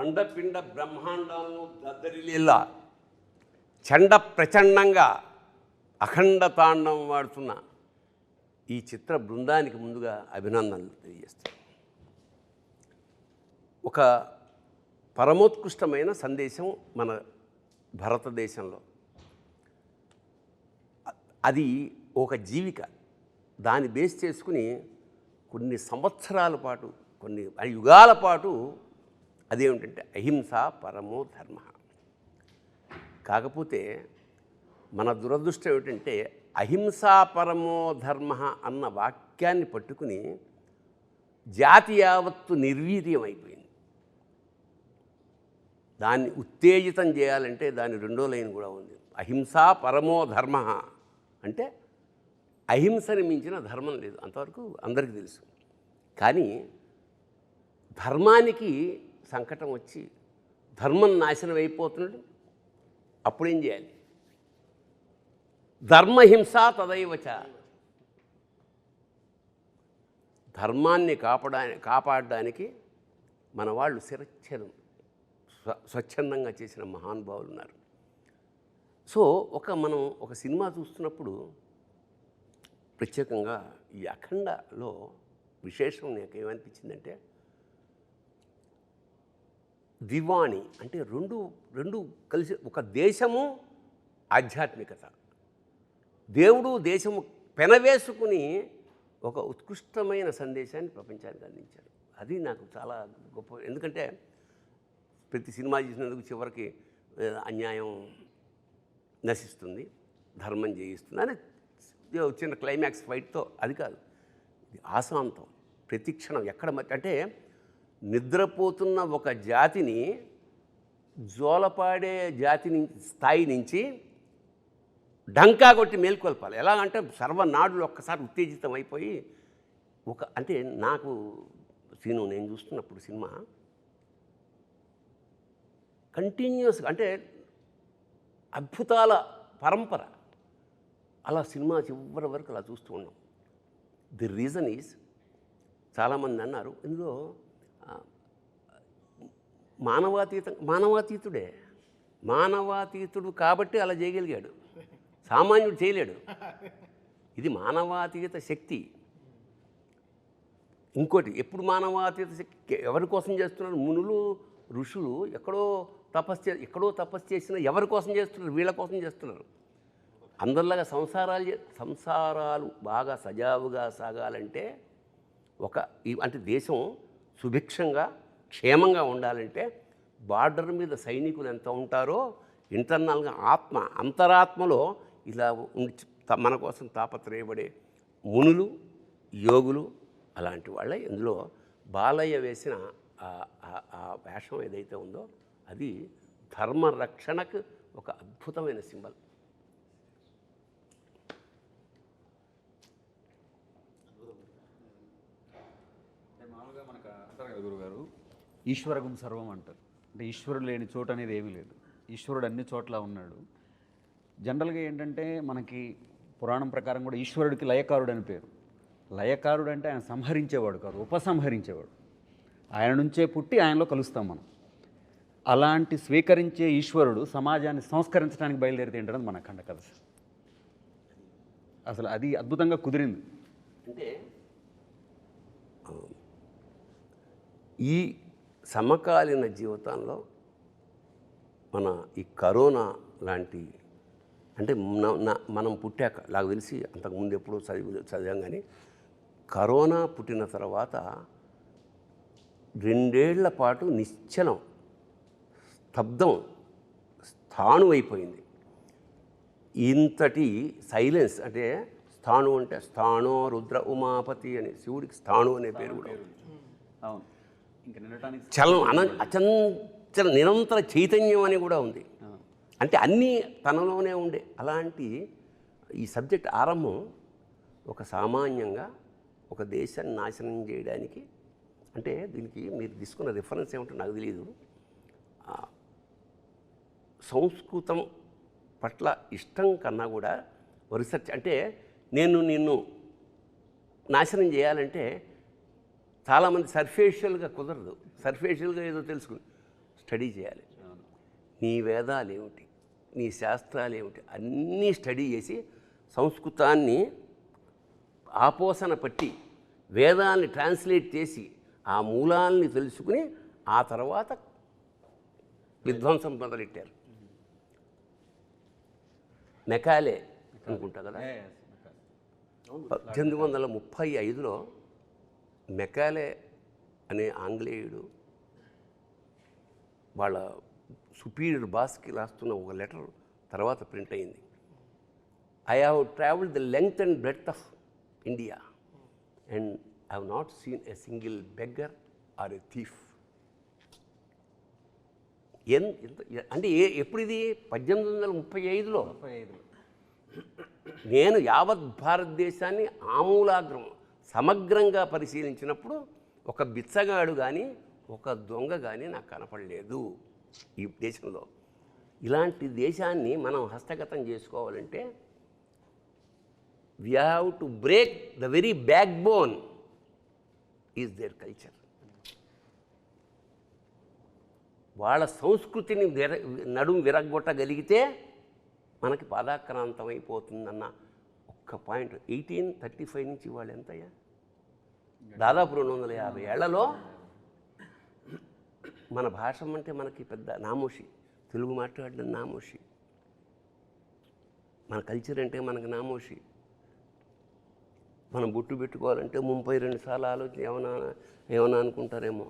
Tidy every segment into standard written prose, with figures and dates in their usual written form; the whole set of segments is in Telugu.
అండపిండ బ్రహ్మాండాలను దద్దరిల్లేలా చండ ప్రచండంగా అఖండ తాండవం వాడుతున్న ఈ చిత్ర బృందానికి ముందుగా అభినందనలు తెలియజేస్తాను. ఒక పరమోత్కృష్టమైన సందేశం మన భారతదేశంలో, అది ఒక జీవిక. దాన్ని బేస్ చేసుకుని కొన్ని సంవత్సరాల పాటు, కొన్ని యుగాల పాటు అదేమిటంటే అహింస పరమో ధర్మ. కాకపోతే మన దురదృష్టం ఏమిటంటే అహింసా పరమో ధర్మ అన్న వాక్యాన్ని పట్టుకుని జాతి యావత్తు నిర్వీర్యం అయిపోయింది. దాన్ని ఉత్తేజితం చేయాలంటే దాని రెండో లైన్ కూడా ఉంది. అహింసా పరమో ధర్మ అంటే అహింసని మించిన ధర్మం లేదు, అంతవరకు అందరికీ తెలుసు. కానీ ధర్మానికి సంకటం వచ్చి ధర్మం నాశనం అయిపోతున్నాడు. అప్పుడేం చేయాలి? ధర్మహింస తదైవచ. ధర్మాన్ని కాపాడడానికి మన వాళ్ళు శిరచ్ఛేదం స్వచ్ఛందంగా చేసిన మహానుభావులు ఉన్నారు. సో మనం ఒక సినిమా చూస్తున్నప్పుడు ప్రత్యేకంగా ఈ అఖండలో విశేషం నాకు ఏమనిపించిందంటే, దివాణి అంటే రెండు కలిసి, ఒక దేశము ఆధ్యాత్మికత, దేవుడు దేశము పెనవేసుకుని ఒక ఉత్కృష్టమైన సందేశాన్ని ప్రపంచానికి అందించారు. అది నాకు చాలా గొప్ప. ఎందుకంటే ప్రతి సినిమా చేసినందుకు చివరికి అన్యాయం నశిస్తుంది, ధర్మం జయిస్తుంది అని చిన్న క్లైమాక్స్ ఫైట్తో, అది కాదు, ఆశాంతం ప్రతి క్షణం ఎక్కడ అంటే నిద్రపోతున్న ఒక జాతిని జోలపాడే జాతి స్థాయి నుంచి డంకా కొట్టి మేల్కొల్పాలి. ఎలాగంటే సర్వనాడులు ఒక్కసారి ఉత్తేజితం అయిపోయి అంటే నాకు నేను చూస్తున్నప్పుడు సినిమా కంటిన్యూస్గా, అంటే అద్భుతాల పరంపర, అలా సినిమా చివరి వరకు అలా చూస్తూ ఉన్నాం. ది రీజన్ ఈజ్, చాలామంది అన్నారు ఇందులో మానవాతీతుడే, మానవాతీతుడు కాబట్టి అలా చేయగలిగాడు, సామాన్యుడు చేయలేడు. ఇది మానవాతీత శక్తి. ఇంకోటి, ఎప్పుడు మానవాతీత శక్తి ఎవరి కోసం చేస్తున్నారు? మునులు ఋషులు ఎక్కడో తపస్సు చేసిన ఎవరి కోసం చేస్తున్నారు? వీళ్ళ కోసం చేస్తున్నారు. అందరిలాగా సంసారాలు బాగా సజావుగా సాగాలంటే, అంటే దేశం సుభిక్షంగా క్షేమంగా ఉండాలంటే బార్డర్ మీద సైనికులు ఎంత ఉంటారో ఇంటర్నల్గా అంతరాత్మలో ఇలా మన కోసం తాపత్రయపడే మునులు యోగులు అలాంటి వాళ్ళే. ఇందులో బాలయ్య వేసిన ఆ వేషం ఏదైతే ఉందో అది ధర్మరక్షణకు ఒక అద్భుతమైన సింబల్. మామూలుగా మనకు అంటారు కదా గురుగారు, ఈశ్వరగం సర్వం అంటారు. అంటే ఈశ్వరుడు లేని చోటు అనేది ఏమీ లేదు, ఈశ్వరుడు అన్ని చోట్ల ఉన్నాడు. జనరల్గా ఏంటంటే మనకి పురాణం ప్రకారం కూడా ఈశ్వరుడికి లయకారుడు అని పేరు. లయకారుడు అంటే ఆయన సంహరించేవాడు కాదు, ఉపసంహరించేవాడు. ఆయన నుంచే పుట్టి ఆయనలో కలుస్తాం మనం. అలాంటి స్వీకరించే ఈశ్వరుడు సమాజాన్ని సంస్కరించడానికి బయలుదేరితే ఏంటన్నది మన అఖండ కథ. అసలు అది అద్భుతంగా కుదిరింది. అంటే ఈ సమకాలీన జీవితంలో మన ఈ కరోనా లాంటి, అంటే మనం పుట్టాక నాకు తెలిసి అంతకుముందు ఎప్పుడో చదివాం, కానీ కరోనా పుట్టిన తర్వాత 2 ఏళ్ల పాటు నిశ్చలం, స్తబ్దం, స్థాణువైపోయింది. ఇంతటి సైలెన్స్, అంటే స్థాణు అంటే స్థాణో రుద్ర ఉమాపతి అని, శివుడికి స్థాణు అనే పేరు కూడా ఉంది. అవును, ఇంకా నిన్నటానికి చలం అచంచల నిరంతర చైతన్యం అని కూడా ఉంది. అంటే అన్నీ తనలోనే ఉండే అలాంటి ఈ సబ్జెక్ట్ ఆరంభం ఒక సామాన్యంగా ఒక దేశాన్ని నాశనం చేయడానికి. అంటే దీనికి మీరు తీసుకున్న రిఫరెన్స్ ఏమిటో నాకు తెలియదు. సంస్కృతం పట్ల ఇష్టం కన్నా కూడా రీసెర్చ్, అంటే నిన్ను నాశనం చేయాలంటే చాలామంది సర్ఫేషియల్గా కుదరదు, సర్ఫేషియల్గా ఏదో తెలుసుకుని స్టడీ చేయాలి. నీ వేదాలు ఏమిటి, నీ శాస్త్రాలు ఏమిటి అన్నీ స్టడీ చేసి సంస్కృతాన్ని ఆపోసన పట్టి వేదాల్ని ట్రాన్స్లేట్ చేసి ఆ మూలాల్ని తెలుసుకుని ఆ తర్వాత విధ్వంసం మొదలెట్టారు. మెకాలే అనుకుంటా కదా, 1835లో మెకాలే అనే ఆంగ్లేయుడు వాళ్ళ సుపీరియర్ బాస్కి రాస్తున్న ఒక లెటర్ తర్వాత ప్రింట్ అయింది. I have travelled the length and breadth of India and I have not seen a single beggar or a thief. అంటే ఎప్పుడు ఇది 1835లో నేను యావత్ భారతదేశాన్ని ఆమూలాగ్రం సమగ్రంగా పరిశీలించినప్పుడు ఒక బిచ్చగాడు కానీ ఒక దొంగ కానీ నాకు కనపడలేదు ఈ దేశంలో. ఇలాంటి దేశాన్ని మనం హస్తగతం చేసుకోవాలంటే we have to break the very back bone is their culture. వాళ్ళ సంస్కృతిని నడుము విరగొట్టగలిగితే మనకి పాదాక్రాంతమైపోతుందన్న ఒక్క పాయింట్. 1835 నుంచి వాళ్ళు ఎంతయ్యా, దాదాపు 250 ఏళ్లలో మన భాష అంటే మనకి పెద్ద నామోషి, తెలుగు మాట్లాడడం నామోషి, మన కల్చర్ అంటే మనకి నామోషి. మనం బొట్టు పెట్టుకోవాలంటే 32 సార్లు ఆలోచన ఏమన్నా అనుకుంటారేమో.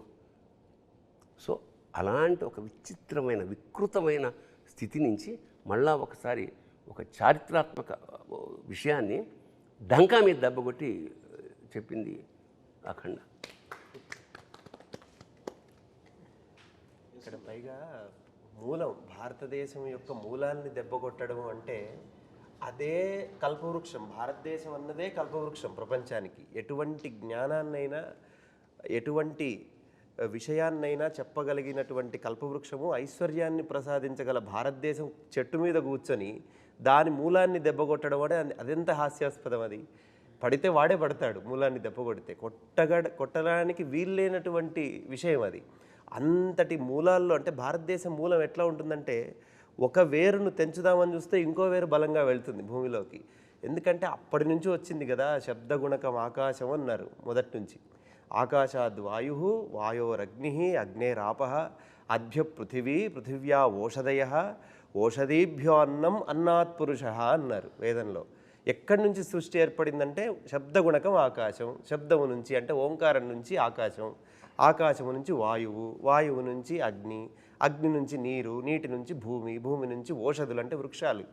సో అలాంటి ఒక విచిత్రమైన వికృతమైన స్థితి నుంచి మళ్ళా ఒకసారి ఒక చారిత్రాత్మక విషయాన్ని డంకా మీద దెబ్బకొట్టి చెప్పింది అఖండ. ఇక్కడ పైగా మూలం భారతదేశం యొక్క మూలాల్ని దెబ్బకొట్టడం అంటే అదే కల్పవృక్షం. భారతదేశం అన్నదే కల్పవృక్షం ప్రపంచానికి. ఎటువంటి జ్ఞానాన్నైనా ఎటువంటి విషయాన్నైనా చెప్పగలిగినటువంటి కల్పవృక్షము, ఐశ్వర్యాన్ని ప్రసాదించగల భారతదేశం చెట్టు మీద కూర్చొని దాని మూలాన్ని దెబ్బకొట్టడం అంటే అదెంత హాస్యాస్పదం. అది పడితే వాడే పడతాడు, మూలాన్ని దెబ్బకొడితే కొట్టడానికి వీల్లేనటువంటి విషయం అది. అంతటి మూలాల్లో అంటే భారతదేశం మూలం ఎట్లా ఉంటుందంటే ఒక వేరును తెంచుదామని చూస్తే ఇంకో వేరు బలంగా వెళ్తుంది భూమిలోకి. ఎందుకంటే అప్పటి నుంచి వచ్చింది కదా శబ్దగుణకం ఆకాశం అన్నారు మొదటి నుంచి. ఆకాశాద్ వాయు, వాయోరగ్ని, అగ్నేరాప, అద్భ్య పృథివీ, పృథివ్యా ఓషధయ, ఓషధీభ్యో అన్నం, అన్నాత్ పురుష అన్నారు వేదంలో. ఎక్కడి నుంచి సృష్టి ఏర్పడిందంటే శబ్దగుణకం ఆకాశం, శబ్దము నుంచి అంటే ఓంకారం నుంచి ఆకాశం, ఆకాశము నుంచి వాయువు, వాయువు నుంచి అగ్ని, అగ్ని నుంచి నీరు, నీటి నుంచి భూమి, భూమి నుంచి ఓషధులు అంటే వృక్షాలు,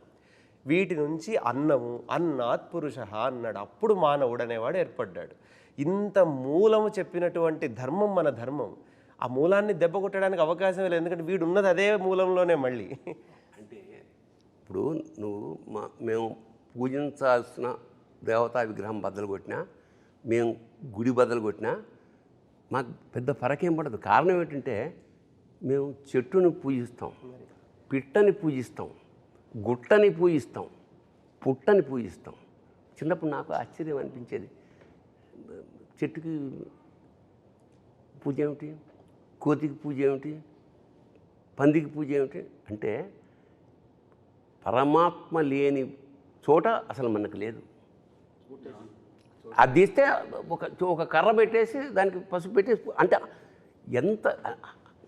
వీటి నుంచి అన్నము, అన్నాత్ పురుష అన్నాడు. అప్పుడు మానవుడు అనేవాడు ఏర్పడ్డాడు. ఇంత మూలము చెప్పినటువంటి ధర్మం మన ధర్మం. ఆ మూలాన్ని దెబ్బ కొట్టడానికి అవకాశం లేదు, ఎందుకంటే వీడు ఉన్నది అదే మూలంలోనే. మళ్ళీ అంటే ఇప్పుడు నువ్వు మేము పూజించాల్సిన దేవతా విగ్రహం బద్దలు కొట్టినా, మేము గుడి బద్దలు కొట్టినా మాకు పెద్ద ఫరకేం పడదు. కారణం ఏంటంటే మేము చెట్టుని పూజిస్తాం, పిట్టని పూజిస్తాం, గుట్టని పూజిస్తాం, పుట్టని పూజిస్తాం. చిన్నప్పుడు నాకు ఆశ్చర్యం అనిపించేది, చెట్టుకి పూజ ఏమిటి, కోతికి పూజ ఏమిటి, పందికి పూజ ఏమిటి అంటే పరమాత్మ లేని చోట అసలు మనకు లేదు. అది తీస్తే ఒక కర్ర పెట్టేసి దానికి పసుపు పెట్టేసి అంటే ఎంత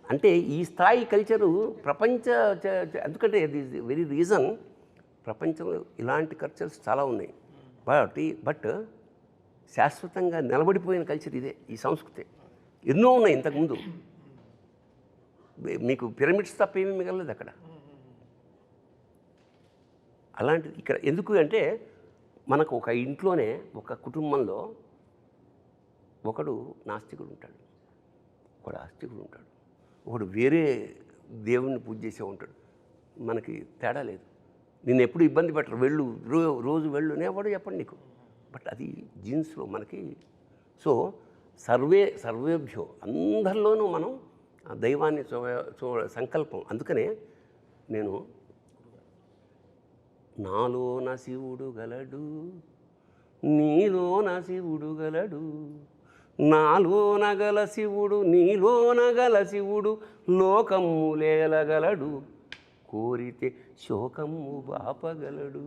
అంటే ఈ స్థాయి కల్చరు ప్రపంచ ఎందుకంటే ఇది వెరీ రీజన్ ప్రపంచంలో ఇలాంటి కల్చర్స్ చాలా ఉన్నాయి. బట్ శాశ్వతంగా నిలబడిపోయిన కల్చర్ ఇదే, ఈ సంస్కృతి. ఎన్నో ఉన్నాయి ఇంతకుముందు, మీకు పిరమిడ్స్ తప్ప ఏమీ మిగలలేదు అక్కడ. అలాంటిది ఇక్కడ ఎందుకు అంటే మనకు ఒక ఇంట్లోనే ఒక కుటుంబంలో ఒకడు నాస్తికుడు ఉంటాడు, ఒకడు ఆస్తికుడు ఉంటాడు, ఒకడు వేరే దేవుణ్ణి పూజ చేసే ఉంటాడు. మనకి తేడా లేదు. నిన్ను ఎప్పుడు ఇబ్బంది పెట్టరు, వెళ్ళు రోజు వెళ్ళు అనేవాడు చెప్పండి నీకు. బట్ అది జీన్స్లో మనకి. సో సర్వేభ్యో అందరిలోనూ మనం దైవాన్ని సంకల్పం. అందుకనే నేను నాలోన శివుడు గలడు, నీలోన శివుడు గలడు, నాలోన గల శివుడు నీలోన గల శివుడు లోకమ్ములేలగలడు కోరితే శోకమ్ము బాపగలడు.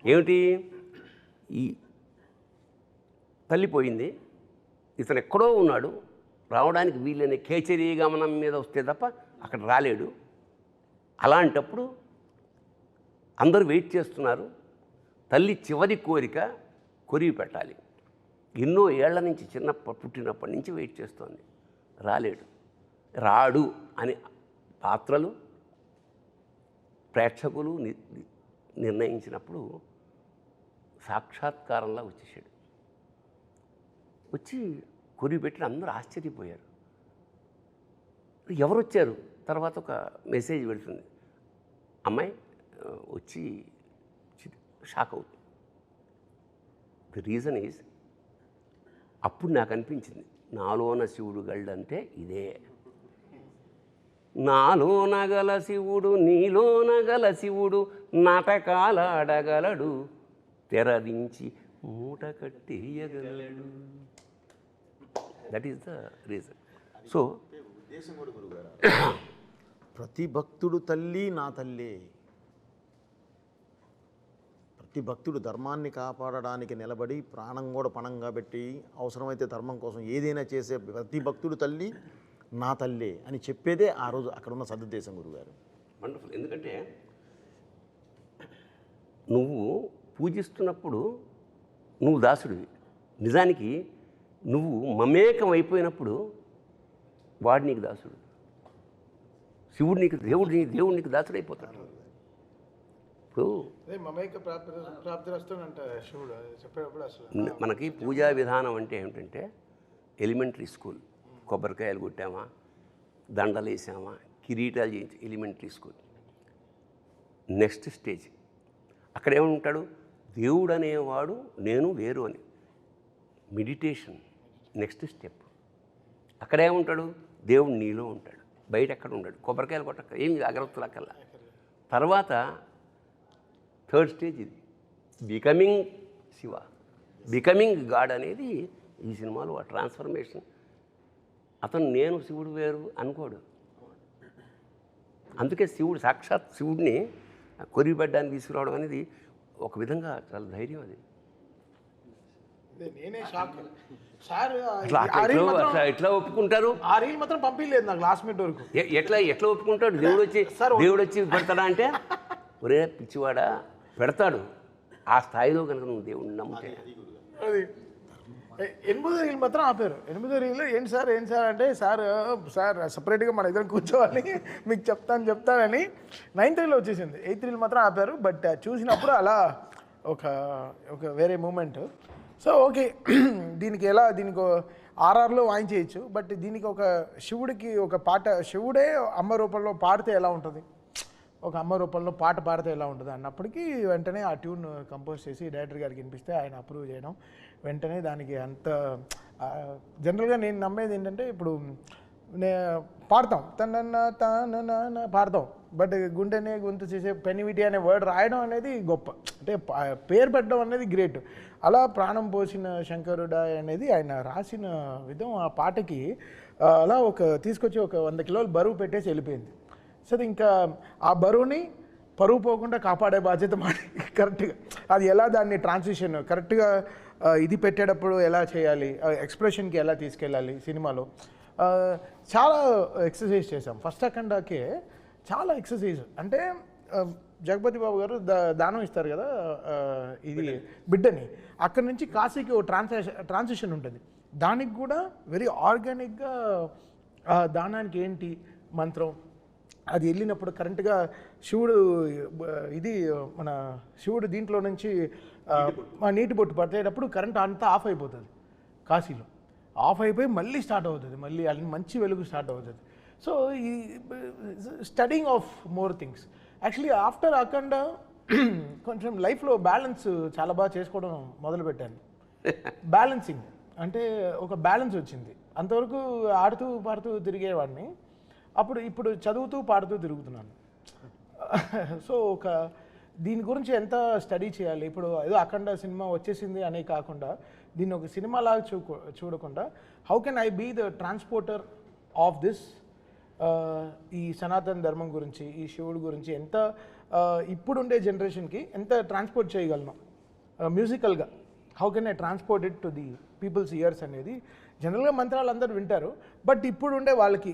ఏమిటి? ఈ తల్లిపోయింది, ఇతను ఎక్కడో ఉన్నాడు, రావడానికి వీళ్ళని కేచరీ గమనం మీద వస్తే తప్ప అక్కడ రాలేడు. అలాంటప్పుడు అందరూ వెయిట్ చేస్తున్నారు. తల్లి చివరి కోరిక కొరివి పెట్టాలి. ఎన్నో ఏళ్ల నుంచి పుట్టినప్పటి నుంచి వెయిట్ చేస్తోంది, రాలేడు. రాడు అని పాత్రలు ప్రేక్షకులు నిర్ణయించినప్పుడు సాక్షాత్కారంలా వచ్చేసాడు. వచ్చి కొరివి పెట్టి అందరూ ఆశ్చర్యపోయారు. ఎవరు వచ్చారు? తర్వాత ఒక మెసేజ్ పెడుతుంది, అమ్మాయి వచ్చి షాక్ అవుతుంది. ది రీజన్ ఈజ్, అప్పుడు నాకు అనిపించింది నాలోన శివుడు గళ్ళంటే ఇదే. నాలోన గల శివుడు నీలోన గల శివుడు నాటకాలాడగలడు తెరదించి మూట కట్టేయగలడు. That is the reason. So ప్రతి భక్తుడు తల్లి నా తల్లే. ప్రతి భక్తుడు ధర్మాన్ని కాపాడడానికి నిలబడి ప్రాణం కూడా పణంగా పెట్టి అవసరమైతే ధర్మం కోసం ఏదైనా చేసే ప్రతి భక్తుడు తల్లి నా తల్లే అని చెప్పేదే ఆ రోజు అక్కడ ఉన్న సద్దేశం గురుగారు. వండర్ఫుల్. ఎందుకంటే నువ్వు పూజిస్తున్నప్పుడు నువ్వు దాసుడివి. నిజానికి నువ్వు మమేకం అయిపోయినప్పుడు వాడు నీకు దాసుడు. శివుడు నీకు దేవుడు నీకు దాసుడు అయిపోతాడు. ఇప్పుడు మనకి పూజా విధానం అంటే ఏమిటంటే ఎలిమెంటరీ స్కూల్, కొబ్బరికాయలు కొట్టామా, దండలు వేసామా, కిరీటాలు చేయించి ఎలిమెంటరీ స్కూల్. నెక్స్ట్ స్టేజ్ అక్కడ ఏమంటాడు? దేవుడు అనేవాడు నేను వేరు అని. Meditation next step. అక్కడేముంటాడు? దేవుడు నీలో ఉంటాడు, బయట ఎక్కడ ఉంటాడు. కొబ్బరికాయలు కొట్టక ఏమి అగరత్తులు అక్కల్లా. తర్వాత థర్డ్ స్టేజ్ ఇది, బికమింగ్ శివ, బికమింగ్ గాడ్ అనేది ఈ సినిమాలో ఆ ట్రాన్స్ఫర్మేషన్. అతను నేను శివుడు వేరు అనుకోడు. అందుకే శివుడు సాక్షాత్ శివుడిని కొరిబడ్డానికి తీసుకురావడం అనేది ఒక విధంగా చాలా ధైర్యం. అది నేనే షాక్ సార్. ఎట్లా ఒప్పుకుంటారు? ఆ రీల్ మాత్రం పంపించలేదు నాకు లాస్ట్ మినిట్ వరకు. ఎట్లా ఒప్పుకుంటాడు? దేవుడు వచ్చి పెడతాడా అంటే, ఒరే పిచ్చివాడా పెడతాడు. ఆ స్థాయిలో కనుక నువ్వు దేవుడిని నమ్మితే. అది 8వ రీల్ మాత్రం ఆపారు. 8వ రీల్ ఏంటి సార్ అంటే, సార్ సపరేట్గా మన ఇద్దరు కూర్చోవాలి మీకు చెప్తానని 9th రీల్ వచ్చేసింది. 8th రీల్ మాత్రం ఆపారు. బట్ చూసినప్పుడు అలా ఒక వేరే మూమెంట్. సో ఓకే, దీనికి ఆర్ఆర్లో వాయించేయచ్చు. బట్ దీనికి ఒక శివుడికి ఒక పాట, శివుడే అమ్మ రూపంలో పాడితే ఎలా ఉంటుంది, ఒక అమ్మ రూపంలో పాట పాడితే ఎలా ఉంటుంది అన్నప్పటికీ వెంటనే ఆ ట్యూన్ కంపోజ్ చేసి డైరెక్టర్ గారికి వినిపిస్తే ఆయన అప్రూవ్ చేయడం, వెంటనే దానికి అంత జనరల్గా నేను నమ్మేది ఏంటంటే, ఇప్పుడు పాడతాం తన పాడతాం, బట్ గుండెనే గొంతు చేసే పెనివిటి అనే వర్డ్ రాయడం అనేది గొప్ప. అంటే పేరు పెట్టడం అనేది గ్రేట్. అలా ప్రాణం పోసిన శంకరుడా అనేది ఆయన రాసిన విధం ఆ పాటకి అలా తీసుకొచ్చి ఒక 100 కిలోలు బరువు పెట్టేసి వెళ్ళిపోయింది. సరే, ఇంకా ఆ బరువుని పరువు పోకుండా కాపాడే బాధ్యత మాది. కరెక్ట్గా అది ఎలా దాన్ని ట్రాన్సిషన్ కరెక్ట్గా ఇది పెట్టేటప్పుడు ఎలా చేయాలి, ఎక్స్ప్రెషన్కి ఎలా తీసుకెళ్ళాలి సినిమాలో చాలా ఎక్సర్సైజ్ చేసాం. ఫస్ట్ అఖండాకే చాలా ఎక్సర్సైజ్. అంటే జగపతి బాబు గారు దానం ఇస్తారు కదా, ఇది బిడ్డని, అక్కడి నుంచి కాశీకి ఓ ట్రాన్సిషన్ ఉంటుంది. దానికి కూడా వెరీ ఆర్గానిక్గా దానానికి ఏంటి మంత్రం, అది వెళ్ళినప్పుడు కరెంట్గా శివుడు మన శివుడు దీంట్లో నుంచి నీటి బొట్టు పట్టేటప్పుడు కరెంట్ అంతా ఆఫ్ అయిపోతుంది. కాశీలో ఆఫ్ అయిపోయి మళ్ళీ స్టార్ట్ అవుతుంది, మళ్ళీ మంచి వెలుగు స్టార్ట్ అవుతుంది. సో ఈ studying of more things. Actually after Akhanda కొంచెం లైఫ్లో బ్యాలెన్స్ చాలా బాగా చేసుకోవడం మొదలుపెట్టాను. బ్యాలెన్సింగ్ అంటే ఒక బ్యాలెన్స్ వచ్చింది. అంతవరకు ఆడుతూ పాడుతూ తిరిగేవాడిని, ఇప్పుడు చదువుతూ పాడుతూ తిరుగుతున్నాను. సో దీని గురించి ఎంత స్టడీ చేయాలి, ఇప్పుడు ఏదో అఖండ సినిమా వచ్చేసింది అనే కాకుండా దీన్ని ఒక సినిమా లాగా చూడకుండా how can I be the transporter of this, ఈ సనాతన ధర్మం గురించి, ఈ శివుడు గురించి ఎంత ఇప్పుడుండే జనరేషన్కి ఎంత ట్రాన్స్పోర్ట్ చేయగలను మ్యూజికల్గా, how can I transport it to the people's ears అనేది. జనరల్గా మంత్రాలు అందరూ వింటారు, బట్ ఇప్పుడు ఉండే వాళ్ళకి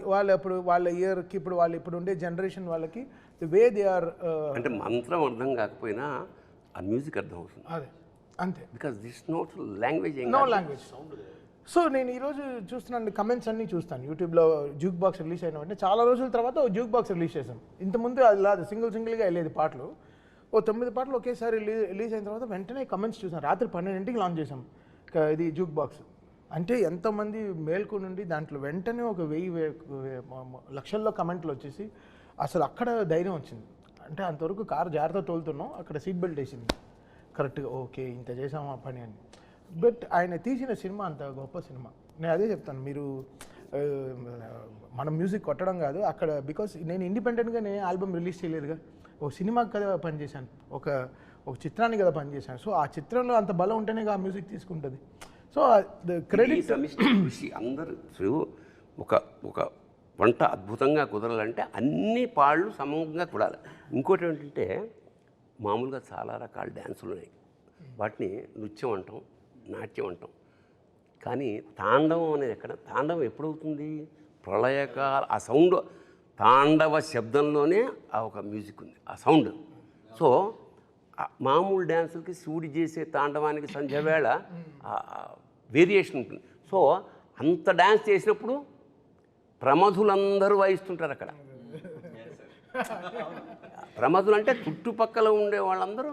వాళ్ళ ఇయర్కి ఇప్పుడు ఉండే జనరేషన్ వాళ్ళకి ది వే దే ఆర్, అంటే మంత్రం అర్థం కాకపోయినా ఆ మ్యూజిక్ అర్థం అవుతుంది. అదే అంతే, because this not language no language. So నేను ఈరోజు చూస్తున్నాను కమెంట్స్ అన్నీ చూస్తాను యూట్యూబ్లో. జ్యూక్ బాక్స్ రిలీజ్ అయిన వెంటనే చాలా రోజుల తర్వాత జ్యూక్ బాక్స్ రిలీజ్ చేశాం. ఇంతకుముందు అది లేదు, సింగిల్గా వెళ్ళేది పాటలు. 9 పాటలు ఒకేసారి రిలీజ్ అయిన తర్వాత వెంటనే కమెంట్స్ చూసాం. రాత్రి 12ంటికి లాంచ్ చేసాం ఇది జ్యూక్ బాక్స్. అంటే ఎంతమంది మేల్కు నుండి దాంట్లో వెంటనే ఒక 1000 లక్షల్లో కమెంట్లు వచ్చేసి అసలు అక్కడ ధైర్యం వచ్చింది. అంటే అంతవరకు కారు జాగ్రత్త తోలుతున్నాం, అక్కడ సీట్ బెల్ట్ వేసింది కరెక్ట్గా, ఓకే ఇంత చేసాము ఆ పని అని. బట్ ఆయన తీసిన సినిమా అంత గొప్ప సినిమా. నేను అదే చెప్తాను, మీరు మనం మ్యూజిక్ కొట్టడం కాదు అక్కడ, బికాస్ నేను ఇండిపెండెంట్గా నేను ఆల్బమ్ రిలీజ్ చేయలేదుగా, ఒక సినిమాకి కదా పనిచేశాను, ఒక చిత్రానికి కదా పనిచేశాను. సో ఆ చిత్రంలో అంత బలం ఉంటేనే ఆ మ్యూజిక్ తీసుకుంటుంది. సో ద క్రెడిట్ కృషి అందరూ ఒక వంట అద్భుతంగా కుదరాలంటే అన్ని పాళ్ళు సమంగా కుడాలి. ఇంకోటి ఏంటంటే మామూలుగా చాలా రకాల డ్యాన్సులు ఉన్నాయి, వాటిని నృత్యం అంటాం, నాట్యం అంటాం. కానీ తాండవం అనేది ఎక్కడ? తాండవం ఎప్పుడవుతుంది? ప్రళయకాల ఆ సౌండ్, తాండవ శబ్దంలోనే ఆ ఒక మ్యూజిక్ ఉంది, ఆ సౌండ్. సో మామూలు డ్యాన్సులకి శివుడి చేసే తాండవానికి సంధ్యవేళ వేరియేషన్ ఉంటుంది. సో అంత డ్యాన్స్ చేసినప్పుడు ప్రమధులందరూ వాయిస్తుంటారు అక్కడ. ప్రమధులు అంటే చుట్టుపక్కల ఉండే వాళ్ళందరూ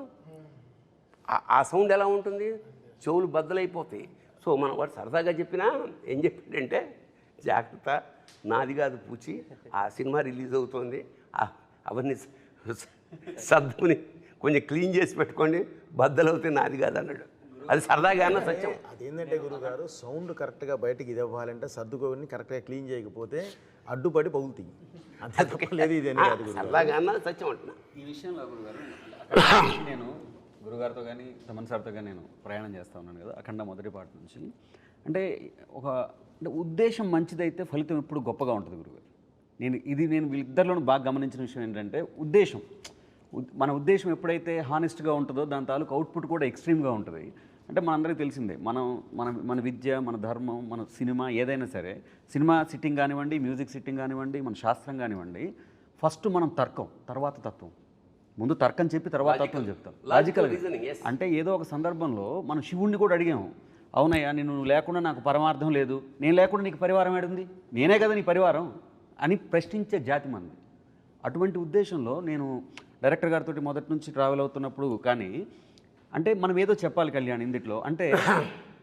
ఆ సౌండ్ ఎలా ఉంటుంది? చెవులు బద్దలైపోతాయి. సో మనం వాడు సరదాగా చెప్పినా ఏం చెప్పాడంటే, జాగ్రత్త నాది కాదు పూచి, ఆ సినిమా రిలీజ్ అవుతుంది, అవన్నీ సర్దుకుని కొంచెం క్లీన్ చేసి పెట్టుకోండి, బద్దలవుతాయి నాది కాదు అన్నాడు. అది సరదాగా అన్న సత్యం. అదేంటంటే గురుగారు, సౌండ్ కరెక్ట్గా బయటికి ఇది అవ్వాలంటే సర్దుకోని కరెక్ట్గా క్లీన్ చేయకపోతే అడ్డుపడి పగులుతాయి. అంతే లేదు, ఇది సరదాగా అన్న సత్యం అంటున్నా. ఈ విషయంలో గురుగారు నేను గురుగారితో కానీ తమన్ సార్తో కానీ నేను ప్రయాణం చేస్తూ ఉన్నాను కదా అఖండ మొదటి పాట నుంచి. అంటే అంటే ఉద్దేశం మంచిదైతే ఫలితం ఎప్పుడు గొప్పగా ఉంటుంది గురుగారు. నేను వీళ్ళిద్దరిలోనూ బాగా గమనించిన విషయం ఏంటంటే ఉద్దేశం. మన ఉద్దేశం ఎప్పుడైతే హానెస్ట్గా ఉంటుందో దాని తాలూకు అవుట్పుట్ కూడా ఎక్స్ట్రీమ్గా ఉంటుంది. అంటే మనందరికీ తెలిసిందే, మన విద్య, మన ధర్మం, మన సినిమా ఏదైనా సరే, సినిమా సిట్టింగ్ కానివ్వండి, మ్యూజిక్ సిట్టింగ్ కానివ్వండి, మన శాస్త్రం కానివ్వండి, ఫస్ట్ మనం తర్కం, తర్వాత తత్వం. ముందు తర్కం చెప్పి తర్వాత తత్వం చెప్తాం, లాజికల్గా. అంటే ఏదో ఒక సందర్భంలో మనం శివుణ్ణి కూడా అడిగాము, అవునయ్యా నువ్వు లేకుండా నాకు పరమార్థం లేదు, నేను లేకుండా నీకు పరివారం ఏడుంది, నేనే కదా నీ పరివారం అని ప్రశ్నించే జాతి మంది. అటువంటి ఉద్దేశంలో నేను డైరెక్టర్ గారితో మొదటి నుంచి ట్రావెల్ అవుతున్నప్పుడు కానీ అంటే మనం ఏదో చెప్పాలి కళ్యాణ్ ఇందులో. అంటే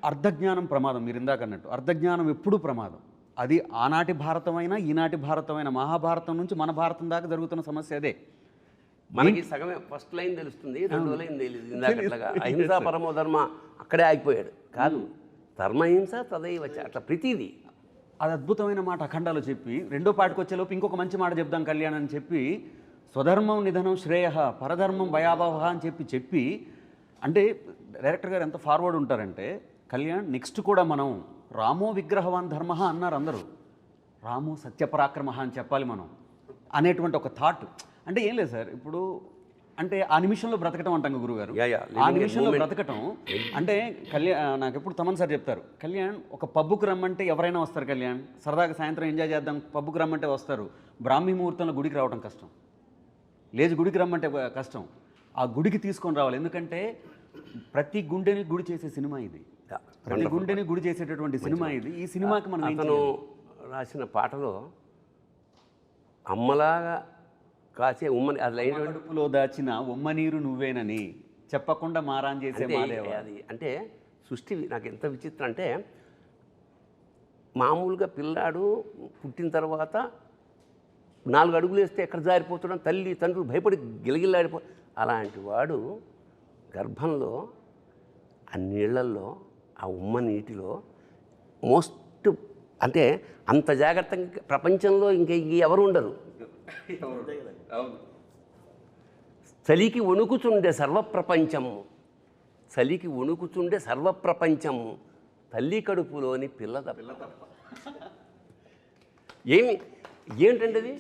అర్ధజ్ఞానం ప్రమాదం, మీరు ఇందాక అన్నట్టు అర్ధజ్ఞానం ఎప్పుడూ ప్రమాదం. అది ఆనాటి భారతమైనా ఈనాటి భారతమైన, మహాభారతం నుంచి మన భారతం దాకా జరుగుతున్న సమస్య అదే. మనకి సగమే ఫస్ట్ లైన్ తెలుస్తుంది, రెండో లైన్ తెలియదు. ఇందాకట్లాగా అహింసా పరమో ధర్మ అక్కడే ఆగిపోయాడు. కాదు, ధర్మహింస తదైవ చ, అట్లా ప్రతిదీ. అది అద్భుతమైన మాట అఖండాలో చెప్పి రెండో పాటకు వచ్చేలోపు ఇంకొక మంచి మాట చెప్దాం కళ్యాణ్ అని చెప్పి, స్వధర్మం నిధనం శ్రేయ పరధర్మం భయాభవ అని చెప్పి అంటే డైరెక్టర్ గారు ఎంత ఫార్వర్డ్ ఉంటారంటే, కళ్యాణ్ నెక్స్ట్ కూడా మనం రామో విగ్రహవాన్ ధర్మ అన్నారు అందరూ, రామో సత్యపరాక్రమ అని చెప్పాలి మనం అనేటువంటి ఒక థాట్. అంటే ఏం లేదు సార్, ఇప్పుడు అంటే ఆ నిమిషంలో బ్రతకటం అంటాం గురుగారు. ఆ నిమిషంలో బ్రతకటం అంటే నాకు ఎప్పుడు తమన్ సార్ చెప్తారు, కళ్యాణ్ ఒక పబ్బుకు రమ్మంటే ఎవరైనా వస్తారు కళ్యాణ్, సరదాగా సాయంత్రం ఎంజాయ్ చేద్దాం పబ్బుకు రమ్మంటే వస్తారు. బ్రాహ్మీ ముహూర్తంలో గుడికి రావడం కష్టం, లేచి గుడికి రమ్మంటే కష్టం. ఆ గుడికి తీసుకొని రావాలి, ఎందుకంటే ప్రతి గుండెని గుడి చేసే సినిమా ఇది, ప్రతి గుండెని గుడి చేసేటటువంటి సినిమా ఇది. ఈ సినిమాకి మనం అతను రాసిన పాటలో అమ్మలాగా కాసే ఉమ్మని, అది కడుపులో దాచిన ఉమ్మ నీరు నువ్వేనని చెప్పకుండా మారాన్ చేసే మాదేవా. అది అంటే సృష్టి నాకు ఎంత విచిత్రం అంటే, మామూలుగా పిల్లాడు పుట్టిన తర్వాత 4 అడుగులు వేస్తే ఎక్కడ జారిపోతున్నాం, తల్లి తండ్రులు భయపడి గిలగిల్లాడిపో, అలాంటి వాడు గర్భంలో ఆ నీళ్లల్లో ఆ ఉమ్మ నీటిలో మోస్ట్ అంటే అంత జాగ్రత్తగా ప్రపంచంలో ఇంకా ఎవరు ఉండరు. చలికి వణుకుచుండే సర్వప్రపంచము, చలికి వణుకుచుండే సర్వప్రపంచము తల్లి కడుపులోని పిల్ల తప్ప. ఏంటంటే అది?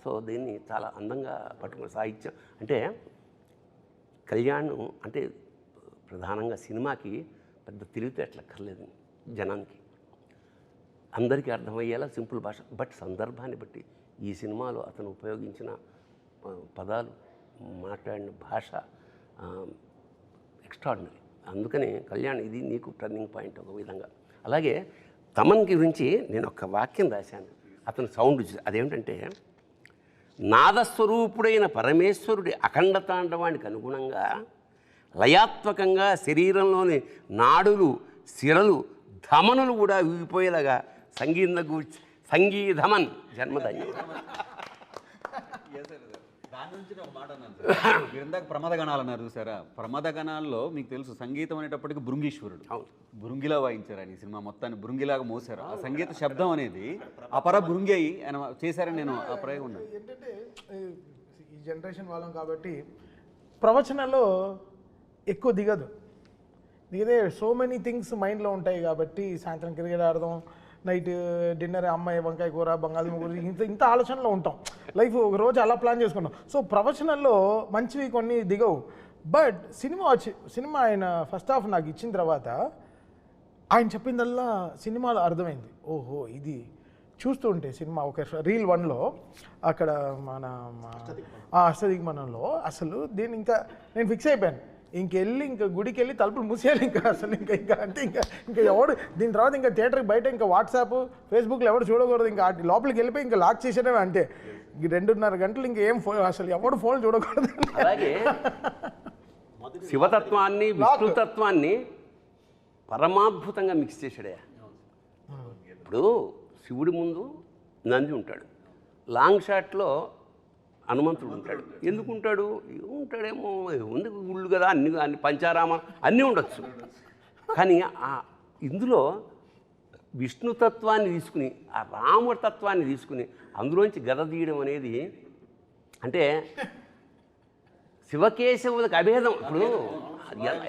సో దీన్ని చాలా అందంగా పట్టుకున్న సాహిత్యం. అంటే కళ్యాణ్ అంటే ప్రధానంగా సినిమాకి పెద్ద తెలివితేటలు అక్కర్లేదు జనానికి, అందరికీ అర్థమయ్యేలా సింపుల్ భాష. బట్ సందర్భాన్ని బట్టి ఈ సినిమాలో అతను ఉపయోగించిన పదాలు, మాట్లాడిన భాష ఎక్స్ట్రాడినరీ. అందుకని కళ్యాణ్ ఇది నీకు టర్నింగ్ పాయింట్ ఒక విధంగా. అలాగే తమన్ గురించి నేను ఒక వాక్యం రాశాను, అతను సౌండ్ చూసి. అదేమిటంటే, నాదస్వరూపుడైన పరమేశ్వరుడి అఖండ తాండవానికి అనుగుణంగా లయాత్మకంగా శరీరంలోని నాడులు, సిరలు, ధమనులు కూడా ఊగిపోయేలాగా సంగీధమన్ జన్మధన్యం. దాని నుంచి ఒక మాట అన్నాను సార్. మీరు ఇందాక ప్రమాదగణాలు అన్నారు చూసారా, ప్రమాదగణాల్లో మీకు తెలుసు సంగీతం అనేటప్పటికి భృంగీశ్వరుడు. అవును, భృంగిలా వాయించారు ఆయన ఈ సినిమా మొత్తాన్ని, భృంగిలాగా మోసారు. ఆ సంగీత శబ్దం అనేది అపర భృంగి అయి ఆయన చేశారని నేను ఆ ప్రయోగం ఉన్నాను. ఏంటంటే ఈ జనరేషన్ వాళ్ళం కాబట్టి ప్రవచనాల్లో ఎక్కువ దిగదు. దిగదే సో మెనీ థింగ్స్ మైండ్లో ఉంటాయి కాబట్టి సాయంత్రం క్రికెట్ ఆడదాం, నైట్ డిన్నర్ అమ్మాయి వంకాయ కూర, బంగాళదుంప కూర, ఇంత ఆలోచనలో ఉంటాం. లైఫ్ ఒక రోజు అలా ప్లాన్ చేసుకుంటాం. సో ప్రవచనాల్లో మంచివి కొన్ని దిగవు. బట్ సినిమా ఆయన ఫస్ట్ హాఫ్ నాకు ఇచ్చిన తర్వాత ఆయన చెప్పిందల్లా సినిమాలో అర్థమైంది. ఓహో, ఇది చూస్తూ ఉంటే సినిమా ఒక రీల్ 1లో అక్కడ మన అష్టదిగ్మనంలో అసలు దీన్ని ఇంకా నేను ఫిక్స్ అయిపోయాను. ఇంకెళ్ళి ఇంకా గుడికి వెళ్ళి తలుపులు మూసేయాలి ఇంకా అసలు ఇంకా అంటే ఇంకా ఎవడు దీని తర్వాత ఇంకా థియేటర్కి బయట ఇంకా వాట్సాప్ ఫేస్బుక్లో ఎవడు చూడకూడదు. ఇంకా లోపలికి వెళ్ళిపోయి ఇంకా లాక్ చేసేయడమే అంతే. 2.5 గంటలు ఇంకేం అసలు ఎవడు ఫోన్ చూడకూడదు. అలాగే శివతత్వాన్ని, విష్ణుతత్వాన్ని పరమాద్భుతంగా మిక్స్ చేశాడే. ఇప్పుడు శివుడి ముందు నంది ఉంటాడు, లాంగ్ షాట్లో హనుమంతుడు ఉంటాడు. ఎందుకు ఉంటాడు? ఉంటాడేమో, ఉంది గుళ్ళు కదా, అన్ని పంచారామ అన్నీ ఉండొచ్చు. కానీ ఇందులో విష్ణుతత్వాన్ని తీసుకుని, ఆ రామతత్వాన్ని తీసుకుని అందులోంచి గద తీయడం అనేది అంటే శివకేశవులకు అభేదం. ఇప్పుడు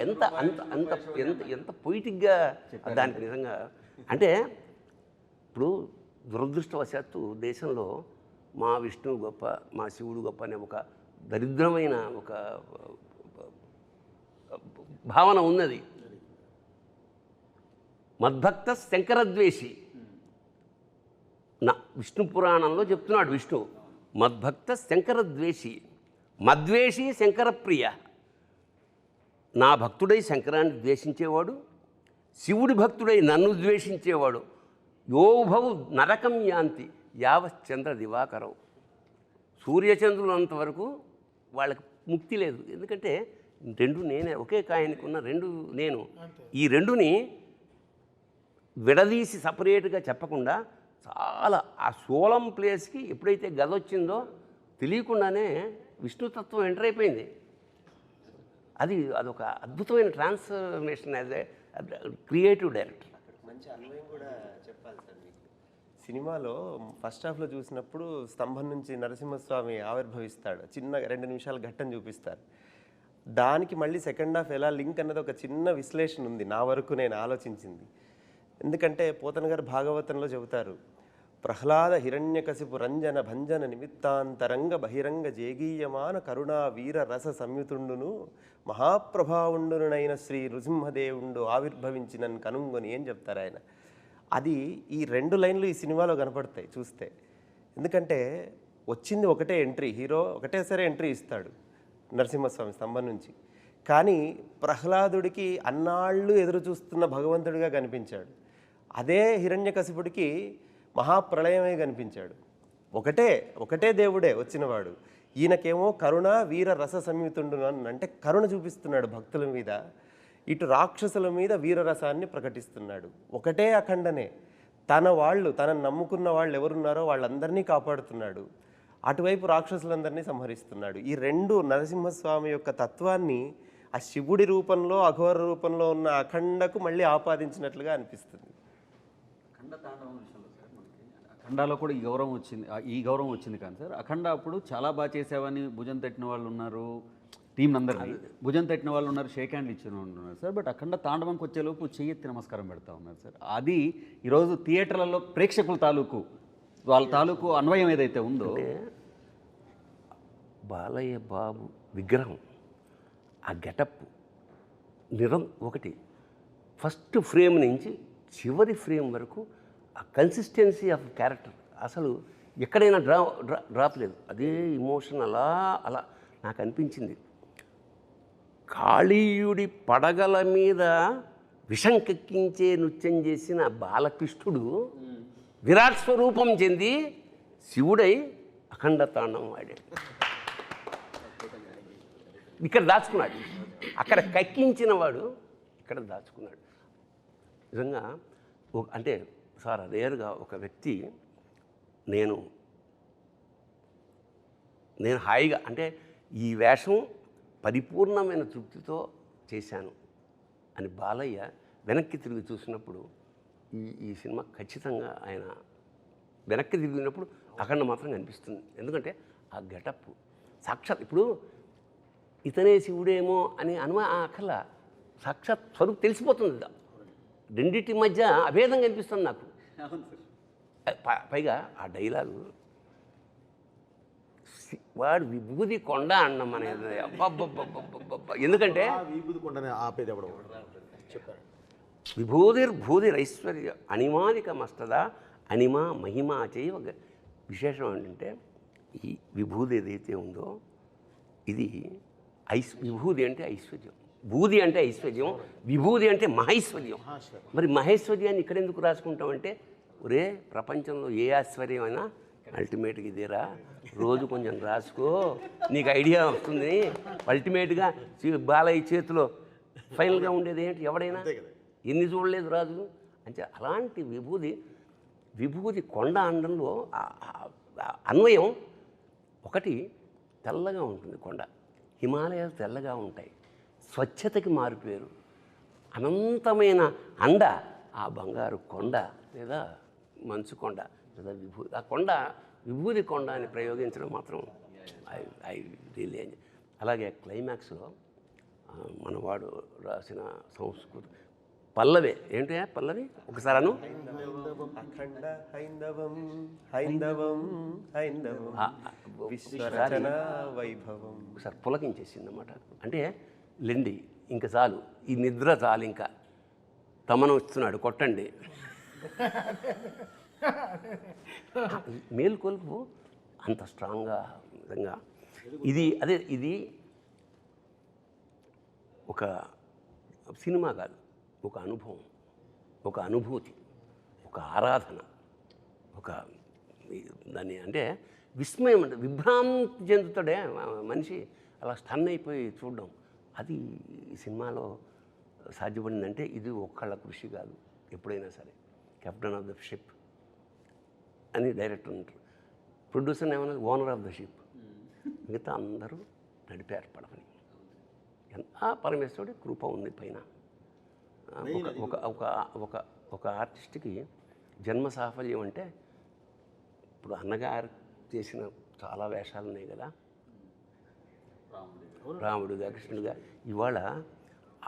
ఎంత అంత అంత ఎంత ఎంత పొయిటిక్గా దానికి నిజంగా. అంటే ఇప్పుడు దురదృష్టవశాత్తు దేశంలో మా విష్ణువు గొప్ప, మా శివుడు గొప్ప అనే ఒక దరిద్రమైన ఒక భావన ఉన్నది. మద్భక్త శంకరద్వేషి నా విష్ణు పురాణంలో చెప్తున్నాడు విష్ణు, మద్భక్త శంకరద్వేషి, మద్వేషి శంకరప్రియ. నా భక్తుడై శంకరాన్ని ద్వేషించేవాడు, శివుడి భక్తుడై నన్ను ద్వేషించేవాడు, యోభౌ నరకం యాంతి యావశ్చంద్ర దివాకరం. సూర్యచంద్రులంతవరకు వాళ్ళకి ముక్తి లేదు. ఎందుకంటే రెండు నేనే, ఒకే కాయనికి ఉన్న రెండు నేను. ఈ రెండుని విడదీసి సపరేట్గా చెప్పకుండా చాలా ఆ సోలం ప్లేస్కి ఎప్పుడైతే గద వచ్చిందో తెలియకుండానే విష్ణుతత్వం ఎంటర్ అయిపోయింది. అదొక అద్భుతమైన transformation as a creative director. మంచి అన్వయం కూడా చెప్పాలి సార్ మీకు. సినిమాలో ఫస్ట్ హాఫ్లో చూసినప్పుడు స్తంభం నుంచి నరసింహస్వామి ఆవిర్భవిస్తాడు, చిన్న 2 నిమిషాల ఘట్టం చూపిస్తారు. దానికి మళ్ళీ సెకండ్ హాఫ్ ఎలా లింక్ అన్నది ఒక చిన్న విశ్లేషణ ఉంది నా వరకు నేను ఆలోచించింది. ఎందుకంటే పోతన గారు భాగవతంలో చెబుతారు, ప్రహ్లాద హిరణ్యకశిపు రంజన భంజన నిమిత్తాంతరంగ బహిరంగ జేగీయమాన కరుణా వీర రస సంయుతుండును మహాప్రభావుండునైన శ్రీ నృసింహదేవుండు ఆవిర్భవించినని కనుంగొని ఏం చెప్తారు ఆయన. అది ఈ 2 లైన్లు ఈ సినిమాలో కనపడతాయి చూస్తే. ఎందుకంటే వచ్చింది ఒకటే ఎంట్రీ, హీరో ఒకటేసారి ఎంట్రీ ఇస్తాడు నరసింహస్వామి స్తంభం నుంచి. కానీ ప్రహ్లాదుడికి అన్నాళ్ళు ఎదురు చూస్తున్న భగవంతుడిగా కనిపించాడు. అదే హిరణ్యకశిపుడికి మహాప్రళయమే కనిపించాడు. ఒకటే దేవుడే వచ్చినవాడు. ఈయనకేమో కరుణ వీర రస సంయుతుండు అంటే కరుణ చూపిస్తున్నాడు భక్తుల మీద, ఇటు రాక్షసుల మీద వీరరసాన్ని ప్రకటిస్తున్నాడు. ఒకటే అఖండనే, తనను నమ్ముకున్న వాళ్ళు ఎవరున్నారో వాళ్ళందరినీ కాపాడుతున్నాడు, అటువైపు రాక్షసులందరినీ సంహరిస్తున్నాడు. ఈ 2 నరసింహస్వామి యొక్క తత్వాన్ని ఆ శివుడి రూపంలో అఘోర రూపంలో ఉన్న అఖండకు మళ్ళీ ఆపాదించినట్లుగా అనిపిస్తుంది. అఖండ తాండవం విషయంలో సార్ మనకి అఖండాలో కూడా ఈ గౌరవం వచ్చింది కానీ సార్, అఖండ అప్పుడు చాలా బాగా చేసావని భుజం తట్టిన వాళ్ళు ఉన్నారు, టీం అందరినీ భుజం తట్టిన వాళ్ళు ఉన్నారు, షేక్ హ్యాండ్లు ఇచ్చిన వాళ్ళు ఉన్నారు సార్. బట్ అఖండ తాండవంకి వచ్చేలోపు చెయ్యెత్తి నమస్కారం పెడతా ఉన్నారు సార్. అది ఈరోజు థియేటర్లలో ప్రేక్షకుల తాలూకు వాళ్ళ తాలూకు అన్వయం ఏదైతే ఉందో, బాలయ్య బాబు విగ్రహం, ఆ గెటప్ ఒకటి ఫస్ట్ ఫ్రేమ్ నుంచి చివరి ఫ్రేమ్ వరకు ఆ కన్సిస్టెన్సీ ఆఫ్ క్యారెక్టర్ అసలు ఎక్కడైనా డ్రాప్ లేదు. అదే ఇమోషన్ అలా నాకు అనిపించింది. కాళీయుడి పడగల మీద విషం కెక్కించే నృత్యం చేసిన బాలకృష్ణుడు విరాట్ స్వరూపం చెంది శివుడై అఖండ తాండవం ఆడాడు. ఇక్కడ దాచుకున్నాడు, అక్కడ కక్కించిన వాడు ఇక్కడ దాచుకున్నాడు. నిజంగా అంటే సార్ రేరుగా ఒక వ్యక్తి నేను హాయిగా అంటే ఈ వేషం పరిపూర్ణమైన తృప్తితో చేశాను అని బాలయ్య వెనక్కి తిరిగి చూసినప్పుడు ఈ సినిమా ఖచ్చితంగా ఆయన వెనక్కి తిరిగినప్పుడు అఖండ మాత్రం కనిపిస్తుంది. ఎందుకంటే ఆ గెటప్ సాక్షాత్ ఇప్పుడు ఇతనే శివుడేమో అని అక్కల సాక్షాత్ స్వరూపు తెలిసిపోతుంది. రెండింటి మధ్య అభేదం కనిపిస్తుంది నాకు. పైగా ఆ డైలాగు వాడు విభూది కొండ అన్నం అనేది అబ్బబ్బబ్బబ్బబ్బ. ఎందుకంటే విభూది కొండని ఆపేది ఎవడో చెప్పారు. విభూతిర్భూతిరైశ్వర్య అనిమానిక మస్తద అనిమా మహిమా చేయవ. విశేషం ఏంటంటే ఈ విభూది ఏదైతే ఉందో ఇది విభూది అంటే ఐశ్వర్యం, భూది అంటే ఐశ్వర్యం, విభూది అంటే మహైశ్వర్యం. మరి మహేశ్వర్యాన్ని ఇక్కడ ఎందుకు రాసుకుంటామంటే ఒరే ప్రపంచంలో ఏ ఐశ్వర్యమైనా అల్టిమేట్గా ఇదేరా, రోజు కొంచెం రాసుకో నీకు ఐడియా వస్తుంది. అల్టిమేట్గా బాలయ్య చేతిలో ఫైనల్గా ఉండేది ఏంటి, ఎవడైనా ఎన్ని చూడలేదు రాజు అంటే. అలాంటి విభూది కొండ అనడంలో అన్వయం ఒకటి. తెల్లగా ఉంటుంది కొండ, హిమాలయాలు తెల్లగా ఉంటాయి, స్వచ్ఛతకి మారిపోయారు. అనంతమైన అండ ఆ బంగారు కొండ లేదా మంచు కొండ లేదా విభూది. ఆ కొండ విభూది కొండ అని ప్రయోగించడం మాత్రం ఐ రియల్లీ ఎంజాయ్. అలాగే క్లైమాక్స్లో మనవాడు రాసిన సంస్కృతి పల్లవి ఏంటి పల్లవి ఒకసారి అను. అఖండ హైందవం హైందవం హైందవం విశ్వరచన వైభవం. ఒకసారి పులకించేసింది అన్నమాట. అంటే లెండి ఇంకా చాలు, ఈ నిద్ర చాలు, ఇంకా తమను ఇస్తున్నాడు కొట్టండి. మేల్కొల్పు అంత స్ట్రాంగ్గా నిజంగా ఇది ఒక సినిమా కాదు, ఒక అనుభవం, ఒక అనుభూతి, ఒక ఆరాధన, ఒక దాన్ని అంటే విస్మయం, అంటే విభ్రాంతి చెందుతాడే మనిషి, అలా స్టన్ అయిపోయి చూడడం. అది ఈ సినిమాలో సాధ్యపడిందంటే ఇది ఒక్కళ్ళ కృషి కాదు. ఎప్పుడైనా సరే కెప్టెన్ ఆఫ్ ద షిప్ అని డైరెక్టర్ ఉంటారు, ప్రొడ్యూసర్ ఏమన్నా ఓనర్ ఆఫ్ ద షిప్, మిగతా అందరూ నడిపారు పడవని. పరమేశ్వరుడి కృప ఉంది పైన. ఒక ఆర్టిస్ట్కి జన్మ సాఫల్యం అంటే ఇప్పుడు అన్నగారు చేసిన చాలా వేషాలు ఉన్నాయి కదా, రాముడుగా కృష్ణుడుగా. ఇవాళ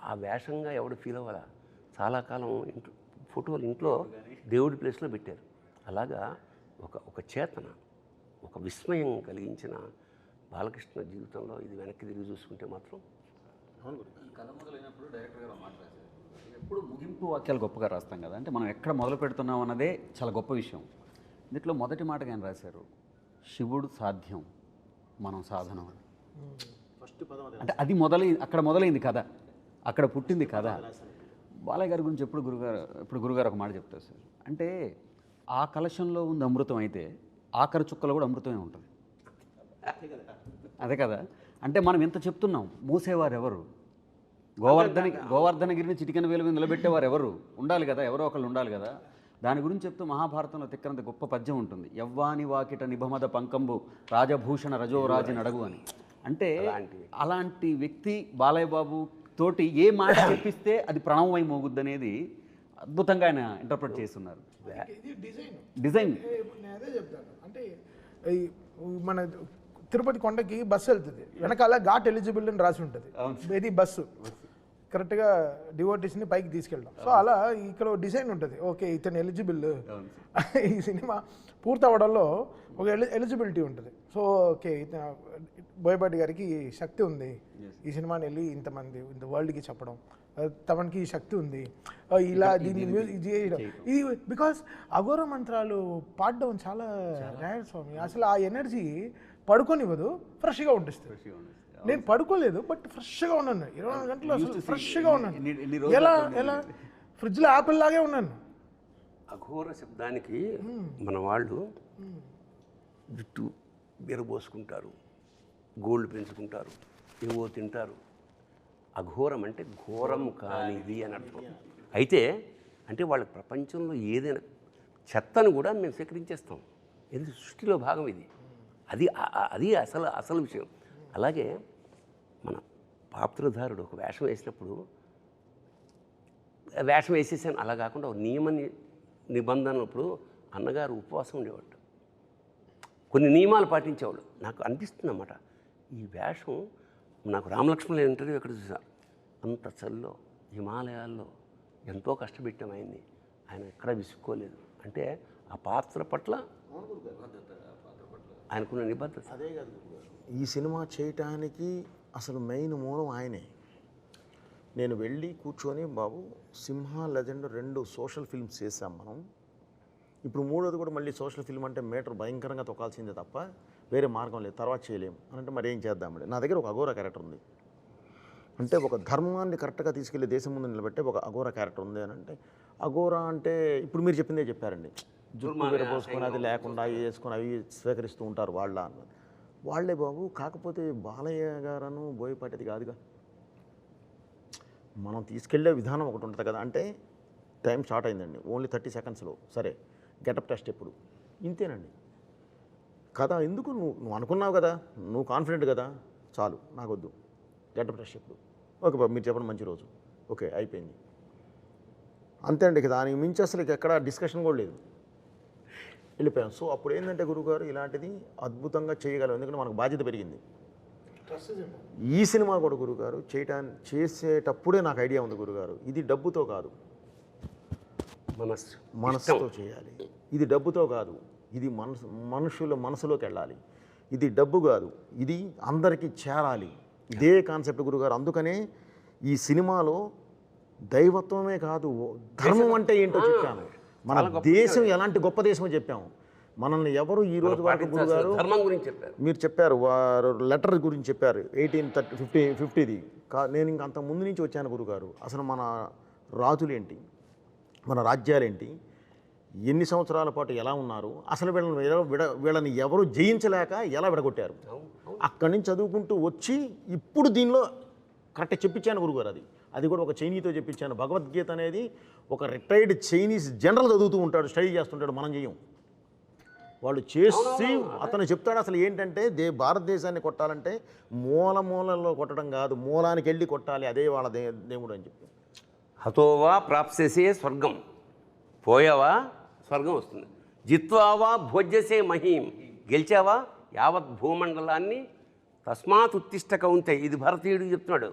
ఆ వేషంగా ఎవడు ఫీల్ అవ్వాలా, చాలా కాలం ఫోటోలు ఇంట్లో దేవుడి ప్లేస్లో పెట్టారు. అలాగా ఒక చేతన, ఒక విస్మయం కలిగించిన బాలకృష్ణ జీవితంలో ఇది వెనక్కి తిరిగి చూసుకుంటే మాత్రం. కథ మొదలైనప్పుడు డైరెక్టర్ గారు మాట్లాడారు, ఎప్పుడు ముగింపు వాక్యాలు గొప్పగా రాస్తాం కదా, అంటే మనం ఎక్కడ మొదలు పెడుతున్నాం అన్నదే చాలా గొప్ప విషయం. దీంట్లో మొదటి మాటగా ఆయన రాశారు, శివుడు సాధ్యం మనం సాధనం అని. అంటే అది అక్కడ మొదలైంది కథ, అక్కడ పుట్టింది కథ. బాలయ్య గారి గురించి ఎప్పుడు గురుగారు ఒక మాట చెప్తారు సార్, అంటే ఆ కలశంలో ఉంది అమృతం అయితే ఆఖరి చుక్కలో కూడా అమృతమే ఉంటుంది. అదే కదా, అంటే మనం ఎంత చెప్తున్నాం, మూసేవారు ఎవరు, గోవర్ధనగిరిని చిటికెన వేలు మీద నిలబెట్టేవారు ఎవరు ఉండాలి కదా, ఎవరో ఒకళ్ళు ఉండాలి కదా. దాని గురించి చెప్తూ మహాభారతంలో తిక్కనంత గొప్ప పద్యం ఉంటుంది, యవ్వాని వాకిట నిభమద పంకంబు రాజభూషణ రజోరాజి నడగు అని. అంటే అలాంటి వ్యక్తి బాలయ్య బాబు తోటి ఏ మాట చెప్పిస్తే అది ప్రణవమై మోగుద్ది అనేది అద్భుతంగా ఆయన ఇంటర్ప్రిట్ చేస్తున్నారు. ఇది డిజైన్ నేను అదే చెప్తాను, అంటే మన తిరుపతి కొండకి బస్సు వెళ్తుంది, వెనకాల ఘాట్ ఎలిజిబుల్ అని రాసి ఉంటుంది, ఇది బస్సు కరెక్ట్గా డివోటీస్ని పైకి తీసుకెళ్ళడం. సో అలా ఇక్కడ డిజైన్ ఉంటుంది, ఓకే ఇతను ఎలిజిబుల్. ఈ సినిమా పూర్తవడంలో ఒక ఎలిజిబిలిటీ ఉంటుంది. సో ఓకే బోయపాటి గారికి శక్తి ఉంది ఈ సినిమాని వెళ్ళి ఇంతమంది ఇంత వరల్డ్కి చెప్పడం, తమకి ఈ శక్తి ఉంది ఇలా దీన్ని మ్యూజిక్ చేయడం. ఇది బికాస్ అఘోర మంత్రాలు పాడడం చాలా రేర్ స్వామి. అసలు ఆ ఎనర్జీ పడుకోనివ్వదు, ఫ్రెష్గా ఉంటుంది. నేను పడుకోలేదు బట్ ఫ్రెష్గా ఉన్నాను 24 గంటలు, అసలు ఫ్రెష్గా ఉన్నాను. ఎలా ఫ్రిడ్జ్లో యాపిల్ లాగే ఉన్నాను. అఘోర శబ్దానికి మన వాళ్ళు జుట్టు బెరబోసుకుంటారు, గోల్డ్ పెంచుకుంటారు, ఏవో తింటారు. అఘోరం అంటే ఘోరం కానిది అని అర్థం. అయితే అంటే వాళ్ళ ప్రపంచంలో ఏదైనా చెత్తను కూడా మేము స్వీకరించేస్తాం, ఇది సృష్టిలో భాగం. ఇది అది అసలు విషయం. అలాగే మన పాత్రధారుడు ఒక వేషం వేసినప్పుడు వేషం వేసేసాను అలా కాకుండా ఒక నిబంధనప్పుడు అన్నగారు ఉపవాసం ఉండేవాడు, కొన్ని నియమాలు పాటించేవాడు. నాకు అనిపిస్తుంది అన్నమాట, ఈ వేషం నాకు రామలక్ష్మణుల ఇంటర్వ్యూ ఎక్కడ చూసా, అంత చల్లో హిమాలయాల్లో ఎంతో కష్టపెట్టాం ఆయన్ని, ఆయన ఎక్కడా విసుక్కోలేదు. అంటే ఆ పాత్ర పట్ల ఆయనకున్న నిబద్ధత. అదే కాదు ఈ సినిమా చేయటానికి అసలు మెయిన్ మూలం ఆయనే. నేను వెళ్ళి కూర్చొని బాబు సింహ లెజెండ్ 2 సోషల్ ఫిల్మ్స్ చేసాం మనం, ఇప్పుడు 3వది కూడా మళ్ళీ సోషల్ ఫిల్మ్ అంటే మీటర్ భయంకరంగా తొక్కాల్సిందే తప్ప వేరే మార్గం లేదు, తర్వాత చేయలేము అని అంటే మరి ఏం చేద్దామండి. నా దగ్గర ఒక అఘోర క్యారెక్టర్ ఉంది అంటే ఒక ధర్మాన్ని కరెక్ట్గా తీసుకెళ్ళి దేశం ముందు నిలబెట్టే ఒక అఘోర క్యారెక్టర్ ఉంది అని అంటే, అఘోర అంటే ఇప్పుడు మీరు చెప్పిందే చెప్పారండి, జుట్టు విరబోసుకొని అది లేకుండా అవి వేసుకొని అవి స్వీకరిస్తూ ఉంటారు వాళ్ళే బాబు. కాకపోతే బాలయ్య గారను బోయపాటిది కాదుగా, మనం తీసుకెళ్లే విధానం ఒకటి ఉంటుంది కదా. అంటే టైం స్టార్ట్ అయిందండి, ఓన్లీ 30 సెకండ్స్లో సరే గెటప్ టెస్ట్ ఎప్పుడు ఇంతేనండి కదా. ఎందుకు నువ్వు అనుకున్నావు కదా, నువ్వు కాన్ఫిడెంట్ కదా, చాలు నాకొద్దు గెటప్ టెస్ట్ ఎప్పుడు, ఓకే బాబు మీరు చెప్పండి మంచి రోజు, ఓకే అయిపోయింది అంతే అండి. దానికి మించి అసలు ఎక్కడ డిస్కషన్ కూడా లేదు, వెళ్ళిపోయాం. సో అప్పుడు ఏంటంటే గురువుగారు ఇలాంటిది అద్భుతంగా చేయగలం, ఎందుకంటే మనకు బాధ్యత పెరిగింది. ఈ సినిమా కూడా గురుగారు చేసేటప్పుడే నాకు ఐడియా ఉంది గురుగారు, ఇది డబ్బుతో కాదు మనసుతో చేయాలి, ఇది డబ్బుతో కాదు, ఇది మనుషుల మనసులోకి వెళ్ళాలి, ఇది డబ్బు కాదు, ఇది అందరికీ చేరాలి, ఇదే కాన్సెప్ట్ గురుగారు. అందుకనే ఈ సినిమాలో దైవత్వమే కాదు ధర్మం అంటే ఏంటో చెప్పాను, మన దేశం ఎలాంటి గొప్ప దేశమో చెప్పాము. మనల్ని ఎవరు ఈ రోజు వరకు గురుగారు ధర్మం గురించి చెప్పారు, మీరు చెప్పారు వారు లెటర్ గురించి చెప్పారు 1850ది. నేను ఇంక అంత ముందు నుంచి వచ్చాను గురుగారు. అసలు మన రాజులేంటి, మన రాజ్యాలేంటి, ఎన్ని సంవత్సరాల పాటు ఎలా ఉన్నారు, అసలు వీళ్ళని ఎవరు జయించలేక ఎలా విడగొట్టారు, అక్కడి నుంచి చదువుకుంటూ వచ్చి ఇప్పుడు దీనిలో కరెక్ట్ చెప్పించాను గురుగారు. అది కూడా ఒక చైనీతో చెప్పించాను. భగవద్గీత అనేది ఒక రిటైర్డ్ చైనీస్ జనరల్ చదువుతూ ఉంటాడు, స్టడీ చేస్తుంటాడు, మనం చెయ్యం. వాళ్ళు చేసి అతను చెప్తాడు అసలు ఏంటంటే భారతదేశాన్ని కొట్టాలంటే మూలలో కొట్టడం కాదు, మూలానికి వెళ్ళి కొట్టాలి, అదే వాళ్ళ దేవుడు అని చెప్పి. హతోవా ప్రాప్సేసే స్వర్గం, పోయావా స్వర్గం వస్తుంది, జిత్వావా భోజ్యసే మహీం, గెలిచావా యావత్ భూమండలాన్ని, తస్మాత్ ఉత్తిష్ట కౌంతే. ఇది భారతీయుడికి చెప్తున్నాడు,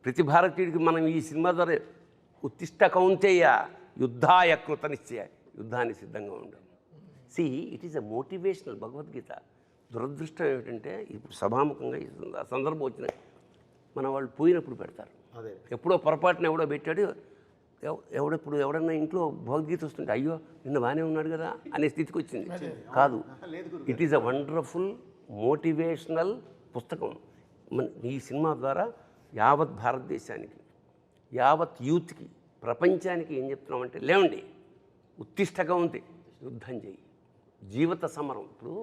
ప్రతి భారతీయుడికి మనం ఈ సినిమా ద్వారా ఉత్తిష్ట కౌంతేయ యుద్ధాయ కృత నిశ్చయ, యుద్ధాన్ని సిద్ధంగా ఉండడం. See it is a motivational Bhagavad Gita. దురదృష్టం ఏమిటంటే ఇప్పుడు సభాముఖంగా ఈ సందర్భం వచ్చిన మన వాళ్ళు పోయినప్పుడు పెడతారు, ఎప్పుడో పొరపాటున ఎవడో పెట్టాడు, ఎవడన్నా ఇంట్లో భగవద్గీత వస్తుంటే అయ్యో నిన్న బాగానే ఉన్నాడు కదా అనే స్థితికి వచ్చింది. కాదు, it is a wonderful motivational పుస్తకం. ఈ సినిమా ద్వారా యావత్ భారతదేశానికి, యావత్ యూత్కి, ప్రపంచానికి ఏం చెప్తున్నామంటే లేవండి, ఉత్తిష్టగా ఉంది, యుద్ధం చేయి, జీవిత సమరం. ఇప్పుడు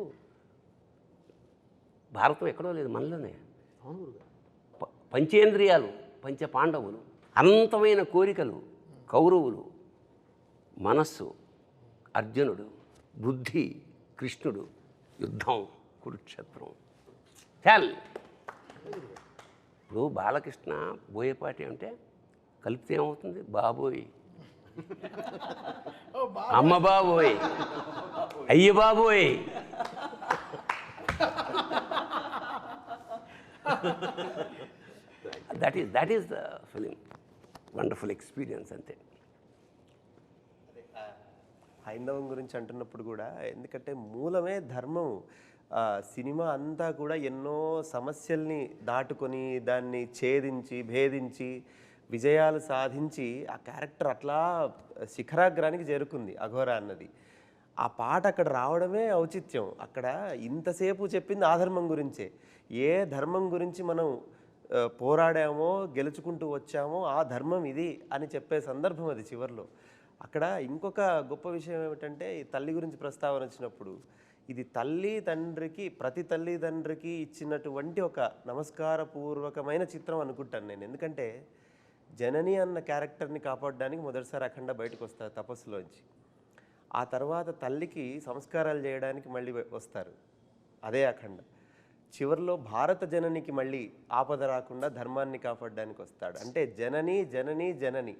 భారతం ఎక్కడో లేదు, మనలోనే. పంచేంద్రియాలు, పంచ పాండవులు, అనంతమైన కోరికలు, కౌరవులు, మనస్సు అర్జునుడు, బుద్ధి కృష్ణుడు, యుద్ధం కురుక్షేత్రం. చాల్ ఇప్పుడు బాలకృష్ణ బోయపాటి అంటే కలిపితే ఏమవుతుంది, బాబోయ్, అమ్మ బాబోయ్, అయ్య బాబోయ్, that is the film, wonderful experience అంతే. హైందవం గురించి అంటున్నప్పుడు కూడా, ఎందుకంటే మూలమే ధర్మం. సినిమా అంతా కూడా ఎన్నో సమస్యల్ని దాటుకొని దాన్ని ఛేదించి భేదించి విజయాలు సాధించి ఆ క్యారెక్టర్ అట్లా శిఖరాగ్రానికి చేరుకుంది అఘోర అన్నది. ఆ పాట అక్కడ రావడమే ఔచిత్యం. అక్కడ ఇంతసేపు చెప్పింది ఆ ధర్మం గురించే. ఏ ధర్మం గురించి మనం పోరాడామో గెలుచుకుంటూ వచ్చామో ఆ ధర్మం ఇది అని చెప్పే సందర్భం అది చివరిలో. అక్కడ ఇంకొక గొప్ప విషయం ఏమిటంటే, ఈ తల్లి గురించి ప్రస్తావన వచ్చినప్పుడు, ఇది తల్లి తండ్రికి, ప్రతి తల్లి తండ్రికి ఇచ్చినటువంటి ఒక నమస్కారపూర్వకమైన చిత్రం అనుకుంటాను నేను. ఎందుకంటే జనని అన్న క్యారెక్టర్ని కాపాడడానికి మొదటిసారి అఖండ బయటకు వస్తారు తపస్సులోంచి. ఆ తర్వాత తల్లికి సంస్కారాలు చేయడానికి మళ్ళీ వస్తారు, అదే అఖండ. చివరిలో భారత జననికి మళ్ళీ ఆపద రాకుండా ధర్మాన్ని కాపాడడానికి వస్తాడు. అంటే జనని జనని జనని,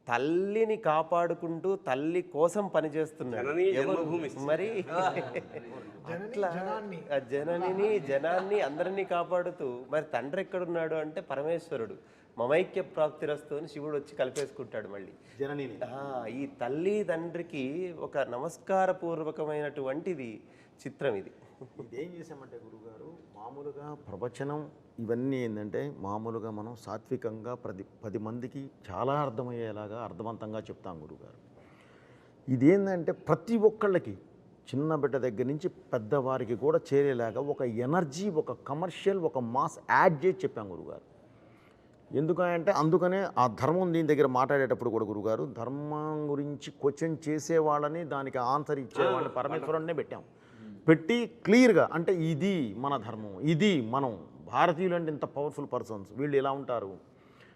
తల్లిని కాపాడుకుంటూ తల్లి కోసం పనిచేస్తున్నాడు. మరి అట్లా జననిని జనాన్ని అందరినీ కాపాడుతూ, మరి తండ్రి ఎక్కడున్నాడు అంటే పరమేశ్వరుడు. మమైక్య ప్రాప్తిరస్తు అని శివుడు వచ్చి కలిపేసుకుంటాడు మళ్ళీ జననిని. ఈ తల్లి తండ్రికి ఒక నమస్కారపూర్వకమైనటువంటిది చిత్రం ఇది. ఇదేం చేసామంటే గురుగారు, మామూలుగా ప్రవచనం ఇవన్నీ ఏంటంటే మామూలుగా మనం సాత్వికంగా 10 మందికి చాలా అర్థమయ్యేలాగా అర్థవంతంగా చెప్తాం గురుగారు. ఇదేంటంటే ప్రతి ఒక్కళ్ళకి, చిన్న బిడ్డ దగ్గర నుంచి పెద్దవారికి కూడా చేరేలాగా ఒక ఎనర్జీ, ఒక కమర్షియల్, ఒక మాస్ యాడ్ చేసి చెప్పాం గురుగారు. ఎందుకంటే అందుకనే ఆ ధర్మం దీని దగ్గర మాట్లాడేటప్పుడు కూడా గురుగారు, ధర్మం గురించి క్వశ్చన్ చేసేవాళ్ళని, దానికి ఆన్సర్ ఇచ్చేవాళ్ళని పరమేశ్వరుడినే పెట్టాం. పెట్టి క్లియర్గా, అంటే ఇది మన ధర్మం, ఇది మనం భారతీయులు అంటే ఇంత పవర్ఫుల్ పర్సన్స్, వీళ్ళు ఇలా ఉంటారు,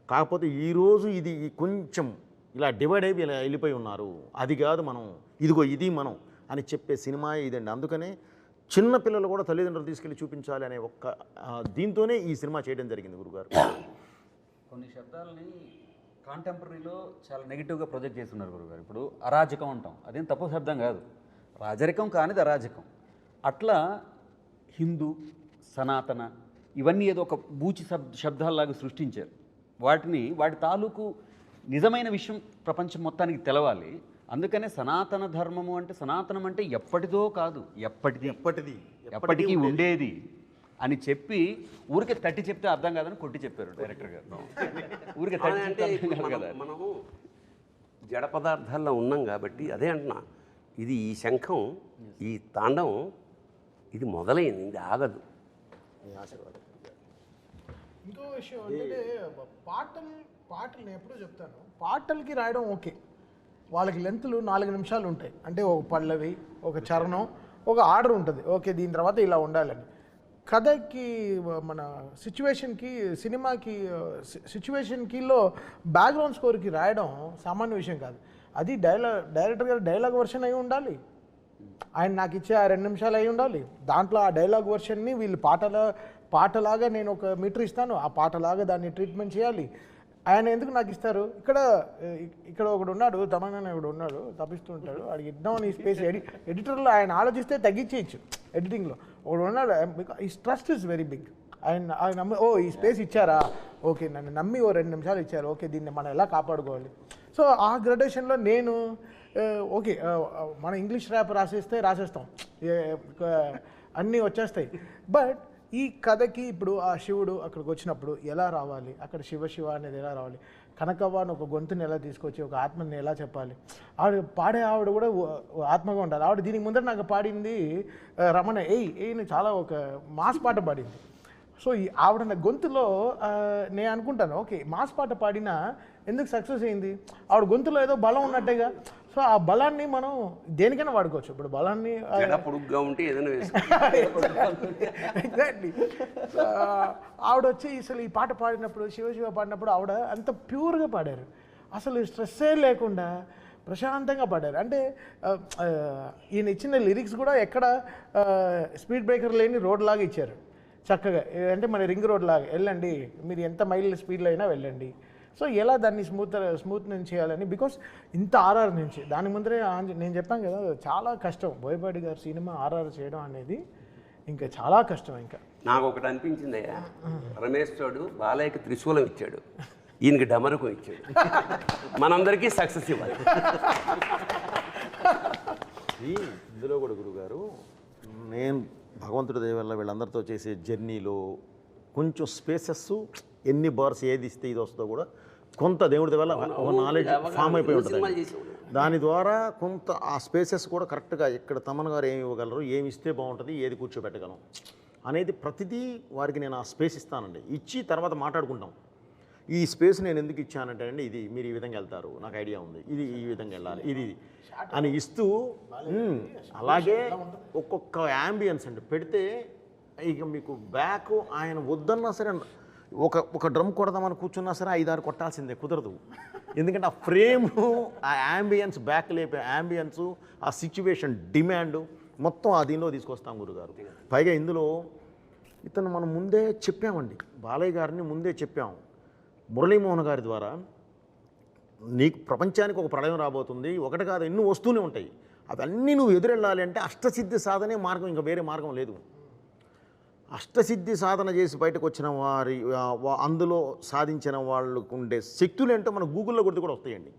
కాకపోతే ఈరోజు ఇది కొంచెం ఇలా డివైడ్ అయిపోయి ఇలా వెళ్ళిపోయి ఉన్నారు, అది కాదు మనం, ఇదిగో ఇది మనం అని చెప్పే సినిమా ఇదండి. అందుకనే చిన్న పిల్లలు కూడా తల్లిదండ్రులు తీసుకెళ్ళి చూపించాలి అనే ఒక్క దీంతోనే ఈ సినిమా చేయడం జరిగింది గురుగారు. కొన్ని శబ్దాలని కాంటెంపరీలో చాలా నెగిటివ్గా ప్రొజెక్ట్ చేస్తున్నారు గురుగారు. ఇప్పుడు అరాజకం అంటాం, అదేం తప్పు శబ్దం కాదు, రాజరికం కానిది అరాజకం. అట్లా హిందూ, సనాతన ఇవన్నీ ఏదో ఒక బూచి శబ్దాల్లాగా సృష్టించారు. వాటి తాలూకు నిజమైన విషయం ప్రపంచం మొత్తానికి తెలవాలి. అందుకనే సనాతన ధర్మము అంటే, సనాతనం అంటే ఎప్పటిదో కాదు, ఎప్పటికీ ఉండేది అని చెప్పి ఊరికే తట్టి చెప్తే అర్థం కాదని కొట్టి చెప్పారు డైరెక్టర్ గారు. ఊరికే తట్టి అంటే చెప్తే అర్థం కాదు కదా. మనము జడ పదార్థాల్లో ఉన్నాం కాబట్టి అదే అంటున్నా, ఇది ఈ శంఖం, ఈ తాండవం ఇది మొదలైంది, ఇది ఆగదు. ఇంకో విషయం అంటే పాటలు నేను ఎప్పుడూ చెప్తాను, పాటలకి రాయడం ఓకే, వాళ్ళకి లెంత్లు 4 నిమిషాలు ఉంటాయి. అంటే ఒక పల్లవి, ఒక చరణం, ఒక ఆర్డర్ ఉంటుంది, ఓకే దీని తర్వాత ఇలా ఉండాలని. కథకి, మన సిచ్యువేషన్కి, సినిమాకి సిచ్యువేషన్కిలో బ్యాక్గ్రౌండ్ స్కోర్కి రాయడం సామాన్య విషయం కాదు. అది డైరెక్టర్ గారు డైలాగ్ వర్షన్ అయి ఉండాలి, ఆయన నాకు ఇచ్చే ఆ 2 నిమిషాలు అయి ఉండాలి. దాంట్లో ఆ డైలాగ్ వర్షన్ని వీళ్ళు పాటలాగా నేను ఒక మీటర్ ఇస్తాను, ఆ పాటలాగా దాన్ని ట్రీట్మెంట్ చేయాలి. ఆయన ఎందుకు నాకు ఇస్తారు? ఇక్కడ ఒకడు ఉన్నాడు, తమన్నా ఒకడు ఉన్నాడు, తప్పిస్తూ ఉంటాడు, వాడికి ఇద్దామని ఈ స్పేస్ ఎడిటర్లో ఆయన ఆలోచిస్తే తగ్గించేయచ్చు. ఎడిటింగ్లో ఒకడు ఉన్నాడు, ఈ ట్రస్ట్ ఇస్ వెరీ బిగ్. ఆయన నమ్మి, ఈ స్పేస్ ఇచ్చారా, ఓకే నన్ను నమ్మి 2 నిమిషాలు ఇచ్చారు, ఓకే దీన్ని మనం ఎలా కాపాడుకోవాలి. సో ఆ గ్రాడ్యుయేషన్లో నేను ఓకే మన ఇంగ్లీష్ ర్యాప్ రాసేస్తాం, అన్నీ వచ్చేస్తాయి. బట్ ఈ కథకి ఇప్పుడు ఆ శివుడు అక్కడికి వచ్చినప్పుడు ఎలా రావాలి, అక్కడ శివ అనేది ఎలా రావాలి, కనకవ్వ అని ఒక గొంతుని ఎలా తీసుకొచ్చి ఒక ఆత్మని ఎలా చెప్పాలి, పాడే ఆవిడ కూడా ఆత్మగా ఉండాలి. ఆవిడ దీనికి ముందర నాకు పాడింది రమణ ఏయ్ చాలా ఒక మాస్ పాట పాడింది. సో ఈ ఆవిడ నా గొంతులో నేను అనుకుంటాను, ఓకే మాస్ పాట పాడినా ఎందుకు సక్సెస్ అయింది, ఆవిడ గొంతులో ఏదో బలం ఉన్నట్టేగా. సో ఆ బలాన్ని మనం దేనికైనా వాడుకోవచ్చు. ఇప్పుడు బలాన్ని పొడుగ్గా ఉంటే ఏదైనా ఎగ్జాక్ట్లీ. ఆవిడ వచ్చి అసలు ఈ పాట పాడినప్పుడు, శివ పాడినప్పుడు ఆవిడ అంత ప్యూర్గా పాడారు, అసలు స్ట్రెస్సే లేకుండా ప్రశాంతంగా పాడారు. అంటే ఈయన ఇచ్చిన లిరిక్స్ కూడా ఎక్కడ స్పీడ్ బ్రేకర్ లేని రోడ్ లాగా ఇచ్చారు చక్కగా. అంటే మన రింగ్ రోడ్ లాగా వెళ్ళండి, మీరు ఎంత మైల్ స్పీడ్లో అయినా వెళ్ళండి. సో ఎలా దాన్ని స్మూత్ నుంచి చేయాలని, బికాస్ ఇంత ఆర్ఆర్ నుంచి దాని ముందరే నేను చెప్పాను కదా, చాలా కష్టం బోయపాటి గారి సినిమా ఆర్ఆర్ చేయడం అనేది ఇంకా చాలా కష్టం ఇంకా. నాకు ఒకటి అనిపించిందయ్యా, పరమేశ్వరుడు బాలయ్యకి త్రిశూలం ఇచ్చాడు, ఈయనకి డమరుకం ఇచ్చాడు. మనందరికీ సక్సెస్ ఇవ్వాలి. ఇందులో కూడా గురుగారు, నేను భగవంతుడి దయ వల్ల వీళ్ళందరితో చేసే జర్నీలో కొంచెం స్పేసెస్ ఎన్ని బార్స్ ఏది ఇస్తే ఇది వస్తుందో కూడా కొంత దేవుడి వల్ల ఒక నాలెడ్జ్ ఫామ్ అయిపోయి ఉంటుంది. దాని ద్వారా కొంత ఆ స్పేసెస్ కూడా కరెక్ట్గా ఇక్కడ తమన్ గారు ఏమి ఇవ్వగలరు, ఏమి ఇస్తే బాగుంటుంది, ఏది కూర్చోబెట్టగలం అనేది ప్రతిదీ వారికి నేను ఆ స్పేస్ ఇస్తానండి. ఇచ్చి తర్వాత మాట్లాడుకుంటాం. ఈ స్పేస్ నేను ఎందుకు ఇచ్చానంటే అండి, ఇది మీరు ఈ విధంగా వెళ్తారు, నాకు ఐడియా ఉంది, ఇది ఈ విధంగా వెళ్ళాలి, ఇది అని ఇస్తూ అలాగే ఒక్కొక్క యాంబియన్స్ అండి పెడితే ఇక మీకు బ్యాక్ ఆయన వద్దన్నా సరే ఒక డ్రమ్ కొడదామని కూర్చున్నా సరే 5-6 కొట్టాల్సిందే, కుదరదు. ఎందుకంటే ఆ ఫ్రేము, ఆ యాంబియన్స్, బ్యాక్ లేపే యాంబియన్స్, ఆ సిచ్యువేషన్ డిమాండ్ మొత్తం ఆ దీనిలో తీసుకొస్తాం గురుగారు. పైగా ఇందులో ఇతను మనం ముందే చెప్పామండి, బాలయ్య గారిని ముందే చెప్పాం. మురళీమోహన్ గారి ద్వారా నీకు ప్రపంచానికి ఒక ప్రళయం రాబోతుంది, ఒకటి కాదు ఎన్నో వస్తూనే ఉంటాయి, అవన్నీ నువ్వు ఎదురెళ్ళాలి అంటే అష్టసిద్ధి సాధనే మార్గం, ఇంకా వేరే మార్గం లేదు. అష్టసిద్ధి సాధన చేసి బయటకు వచ్చిన వారి అందులో సాధించిన వాళ్ళకు ఉండే శక్తులు ఏంటో మన గూగుల్లో కొడితే కూడా వస్తాయండి.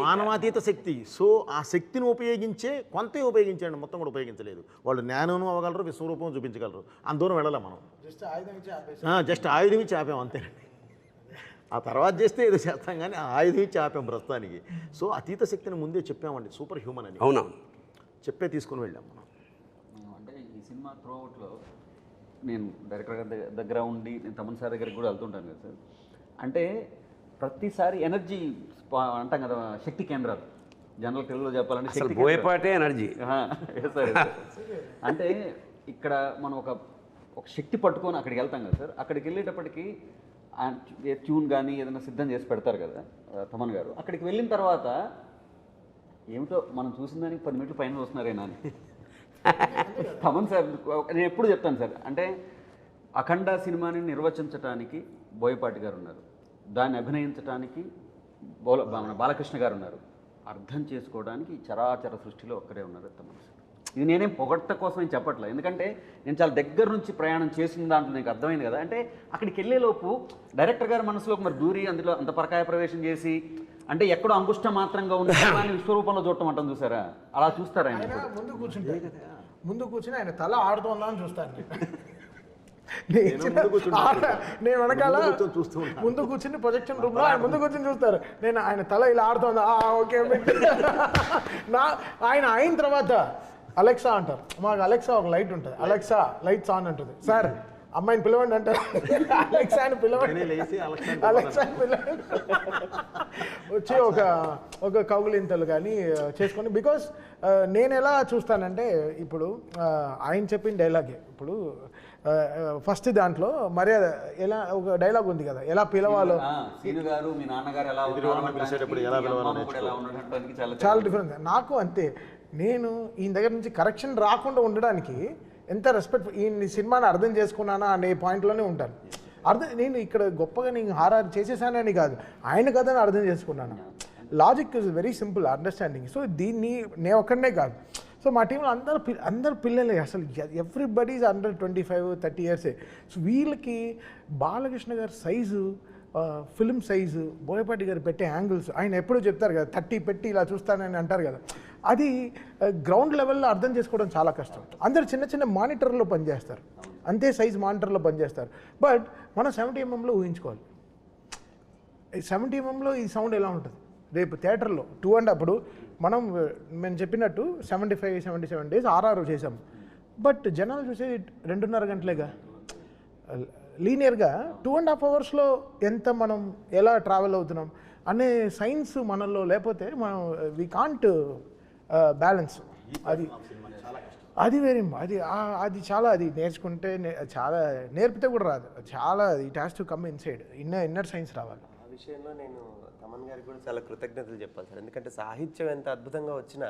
మానవాతీత శక్తి. సో ఆ శక్తిని ఉపయోగించే కొంతే ఉపయోగించండి, మొత్తం కూడా ఉపయోగించలేదు. వాళ్ళు జ్ఞానం అవ్వగలరు, విశ్వరూపం చూపించగలరు, అంత దూరం వెళ్ళాలి మనం. జస్ట్ ఆయుధం ఇచ్చి ఆపాం అంతేనండి. ఆ తర్వాత చేస్తే ఏదో చేస్తాం కానీ ఆ ఆయుధం ఇచ్చి ఆపాం ప్రస్తుతానికి. సో అతీత శక్తిని ముందే చెప్పామండి, సూపర్ హ్యూమన్ అని. అవునా, చెప్పే తీసుకుని వెళ్ళాం మనం. అంటే ఈ సినిమా త్రూఅవుట్లో నేను డైరెక్టర్ గారి దగ్గర ఉండి నేను తమన్ సార్ దగ్గరికి కూడా వెళ్తుంటాను కదా సార్. అంటే ప్రతిసారి ఎనర్జీ అంటాం కదా, శక్తి కేంద్రాలు, జనరల్ తెలుగులో చెప్పాలంటే శక్తి బోయపాటే ఎనర్జీ. సార్ అంటే ఇక్కడ మనం ఒక శక్తి పట్టుకొని అక్కడికి వెళ్తాం కదా సార్. అక్కడికి వెళ్ళేటప్పటికి ట్యూన్ కానీ ఏదైనా సిద్ధం చేసి పెడతారు కదా తమన్ గారు. అక్కడికి వెళ్ళిన తర్వాత ఏమిటో మనం చూసిన దానికి 10 మినిట్లు పైన వస్తున్నారేనా అని తమన్ సార్ నేను ఎప్పుడు చెప్తాను సార్. అంటే అఖండ సినిమాని నిర్వచించడానికి బోయపాటి గారు ఉన్నారు, దాన్ని అభినయించడానికి బాలకృష్ణ గారు ఉన్నారు, అర్థం చేసుకోవడానికి చరాచర సృష్టిలో ఒక్కరే ఉన్నారు తమన్ సార్. ఇది నేనేం పొగట్ట కోసం ఏం చెప్పట్లేదు, ఎందుకంటే నేను చాలా దగ్గర నుంచి ప్రయాణం చేసిన దాంట్లో నాకు అర్థమైంది కదా. అంటే అక్కడికి వెళ్ళేలోపు డైరెక్టర్ గారి మనసులోకి మరి దూరి అందులో అంత పరకాయ ప్రవేశం చేసి అంటే ఎక్కడో అంగుష్ట మాత్రంగా ఉన్న విశ్వరూపంలో చూడటం అంటాం చూసారా, అలా చూస్తారా ఆయన? ముందు కూర్చుని ఆయన తల ఆడుతోందా అని చూస్తాను నేను వెనకాల ముందు కూర్చుని ప్రొజెక్షన్ రూమ్ లో ఆయన ముందు కూర్చుని చూస్తారు, నేను ఆయన తల ఇలా ఆడుతోందా ఓకే ఆయన అయిన తర్వాత అలెక్సా అంటారు. మాకు అలెక్సా ఒక లైట్ ఉంటుంది, అలెక్సా లైట్స్ ఆన్ అంటుంది. సార్ అమ్మాయిని పిలవండి అంటారు, అలెక్సాని పిలవండి, అలెక్సాని పిలవండి వచ్చి ఒక కౌగులింతలు కానీ చేసుకొని. బికాస్ నేను ఎలా చూస్తానంటే ఇప్పుడు ఆయన చెప్పిన డైలాగే, ఇప్పుడు ఫస్ట్ దాంట్లో మర్యాద ఎలా ఒక డైలాగ్ ఉంది కదా, ఎలా పిలవాలో, చాలా డిఫరెన్స్. నాకు అంతే, నేను ఈయన దగ్గర నుంచి కరెక్షన్ రాకుండా ఉండడానికి ఎంత రెస్పెక్ట్, ఈ సినిమాని అర్థం చేసుకున్నానా అనే పాయింట్లోనే ఉంటాను. నేను ఇక్కడ గొప్పగా నేను హారర్ చేసేసానని కాదు, ఆయన కథని అర్థం చేసుకున్నాను. Logic is very simple understanding. So దీన్ని నేను ఒక్కడనే కాదు, సో మా టీంలో అందరు పిల్లలే, అసలు ఎవ్రీబడి ఈజ్ అండర్ 25-30 ఇయర్సే. సో వీళ్ళకి బాలకృష్ణ గారి సైజు, ఫిల్మ్ సైజు, బోయపాటి గారు పెట్టే యాంగిల్స్, ఆయన ఎప్పుడూ చెప్తారు కదా 30 పెట్టి ఇలా చూస్తానని అంటారు కదా, అది గ్రౌండ్ లెవెల్లో అర్థం చేసుకోవడం చాలా కష్టం. అందరు చిన్న చిన్న మానిటర్లో పనిచేస్తారు, అంతే సైజ్ మానిటర్లో పనిచేస్తారు. బట్ మనం 70 mm ఊహించుకోవాలి, 70 mm ఈ సౌండ్ ఎలా ఉంటుంది రేపు థియేటర్లో 2.5. అప్పుడు మేము చెప్పినట్టు 75-77 days RR చేసాం, బట్ జనాలు చూసేది 2.5 గంటలేగా. లీనియర్గా 2.5 hours ఎంత మనం ఎలా ట్రావెల్ అవుతున్నాం అనే సైన్స్ మనలో లేకపోతే మనం వీ కాంట్ బ్యాలెన్స్. అది వెరీ అది చాలా, అది నేర్చుకుంటే చాలా, నేర్పితే కూడా రాదు, చాలా it has to come inside, inner science రావాలి. ఆ విషయంలో నేను తమన్ గారికి కూడా చాలా కృతజ్ఞతలు చెప్పాలి సార్. ఎందుకంటే సాహిత్యం ఎంత అద్భుతంగా వచ్చినా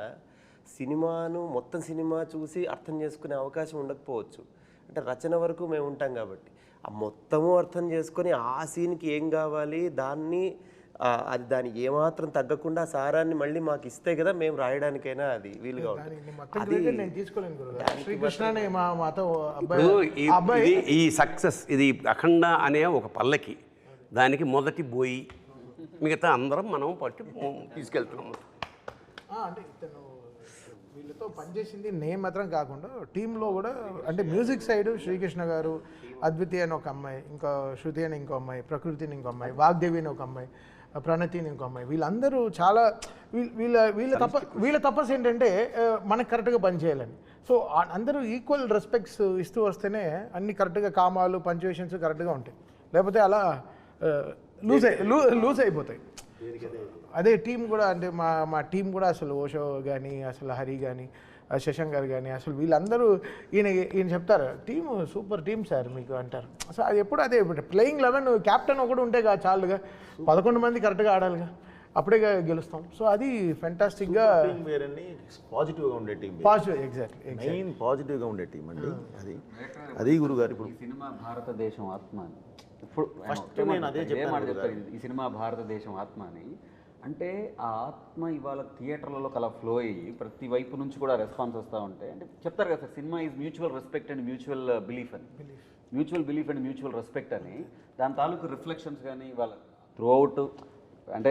సినిమాను మొత్తం సినిమా చూసి అర్థం చేసుకునే అవకాశం ఉండకపోవచ్చు. అంటే రచన వరకు మేము ఉంటాం కాబట్టి ఆ మొత్తము అర్థం చేసుకొని ఆ సీన్కి ఏం కావాలి దాన్ని అది దాని ఏమాత్రం తగ్గకుండా ఆ సారాన్ని మళ్ళీ మాకు ఇస్తే కదా మేము రాయడానికైనా అది వీలుగా ఉంటుంది. దానికి మొత్తం credit నేను తీసుకోలేను గురుగారు. శ్రీకృష్ణనే మాతో ఇప్పుడు ఇది ఈ సక్సెస్ ఇది అఖండ అనే ఒక పల్లకి, దానికి మొదటి బోయి, మిగతా అందరం మనం పట్టి తీసుకెళ్తున్నాము. అంటే ఇతను వీళ్ళతో పనిచేసింది నేను మాత్రం కాకుండా టీంలో కూడా, అంటే మ్యూజిక్ సైడ్ శ్రీకృష్ణ గారు, అద్వితి అని ఒక అమ్మాయి, ఇంకా శృతి అని ఇంకో అమ్మాయి, ప్రకృతి అని ఇంకో అమ్మాయి, వాగ్దేవి అని ఒక అమ్మాయి, ప్రణతి అని ఇంకో అమ్మాయి, వీళ్ళందరూ చాలా వీళ్ళ తపస్సు ఏంటంటే మనకు కరెక్ట్గా పనిచేయాలని. సో అందరూ ఈక్వల్ రెస్పెక్ట్స్ ఇస్తూ వస్తేనే అన్ని కరెక్ట్గా కామాలు పంచువేషన్స్ కరెక్ట్గా ఉంటాయి, లేకపోతే అలా లూజ్ అయిపోతాయి. అదే టీం కూడా, అంటే మా టీం కూడా అసలు ఓషో కానీ, అసలు హరి కానీ, శశాంక్ గారు కానీ, అసలు వీళ్ళందరూ ఈయన చెప్తారు టీము సూపర్ టీం సార్ మీకు అంటారు. సో అది ఎప్పుడు అదే ప్లేయింగ్ 11 క్యాప్టెన్ ఒకటి ఉంటే చాలుగా, 11 మంది కరెక్ట్గా ఆడాలిగా, అప్పుడే గెలుస్తాం. సో అది ఫెంటాస్టిక్గా పాజిటివ్గా ఉండే టీం, పాజిటివ్, ఎగ్జాక్ట్లీ మెయిన్ పాజిటివ్గా ఉండే టీం అండి. అది గురుగారు ఇప్పుడు సినిమా భారతదేశం ఆత్మ అని ఇప్పుడు ఫస్ట్ నేను అదే చెప్పాను. ఈ సినిమా భారతదేశం ఆత్మ అని అంటే ఆ ఆత్మ ఇవాళ థియేటర్లలో కలా ఫ్లో అయ్యి ప్రతి వైపు నుంచి కూడా రెస్పాన్స్ వస్తూ ఉంటాయి. అంటే చెప్తారు కదా sir, cinema is mutual respect and mutual belief అని, mutual belief and mutual respect అని దాని తాలూకు రిఫ్లెక్షన్స్ కానీ ఇవాళ త్రూ అవుట్, అంటే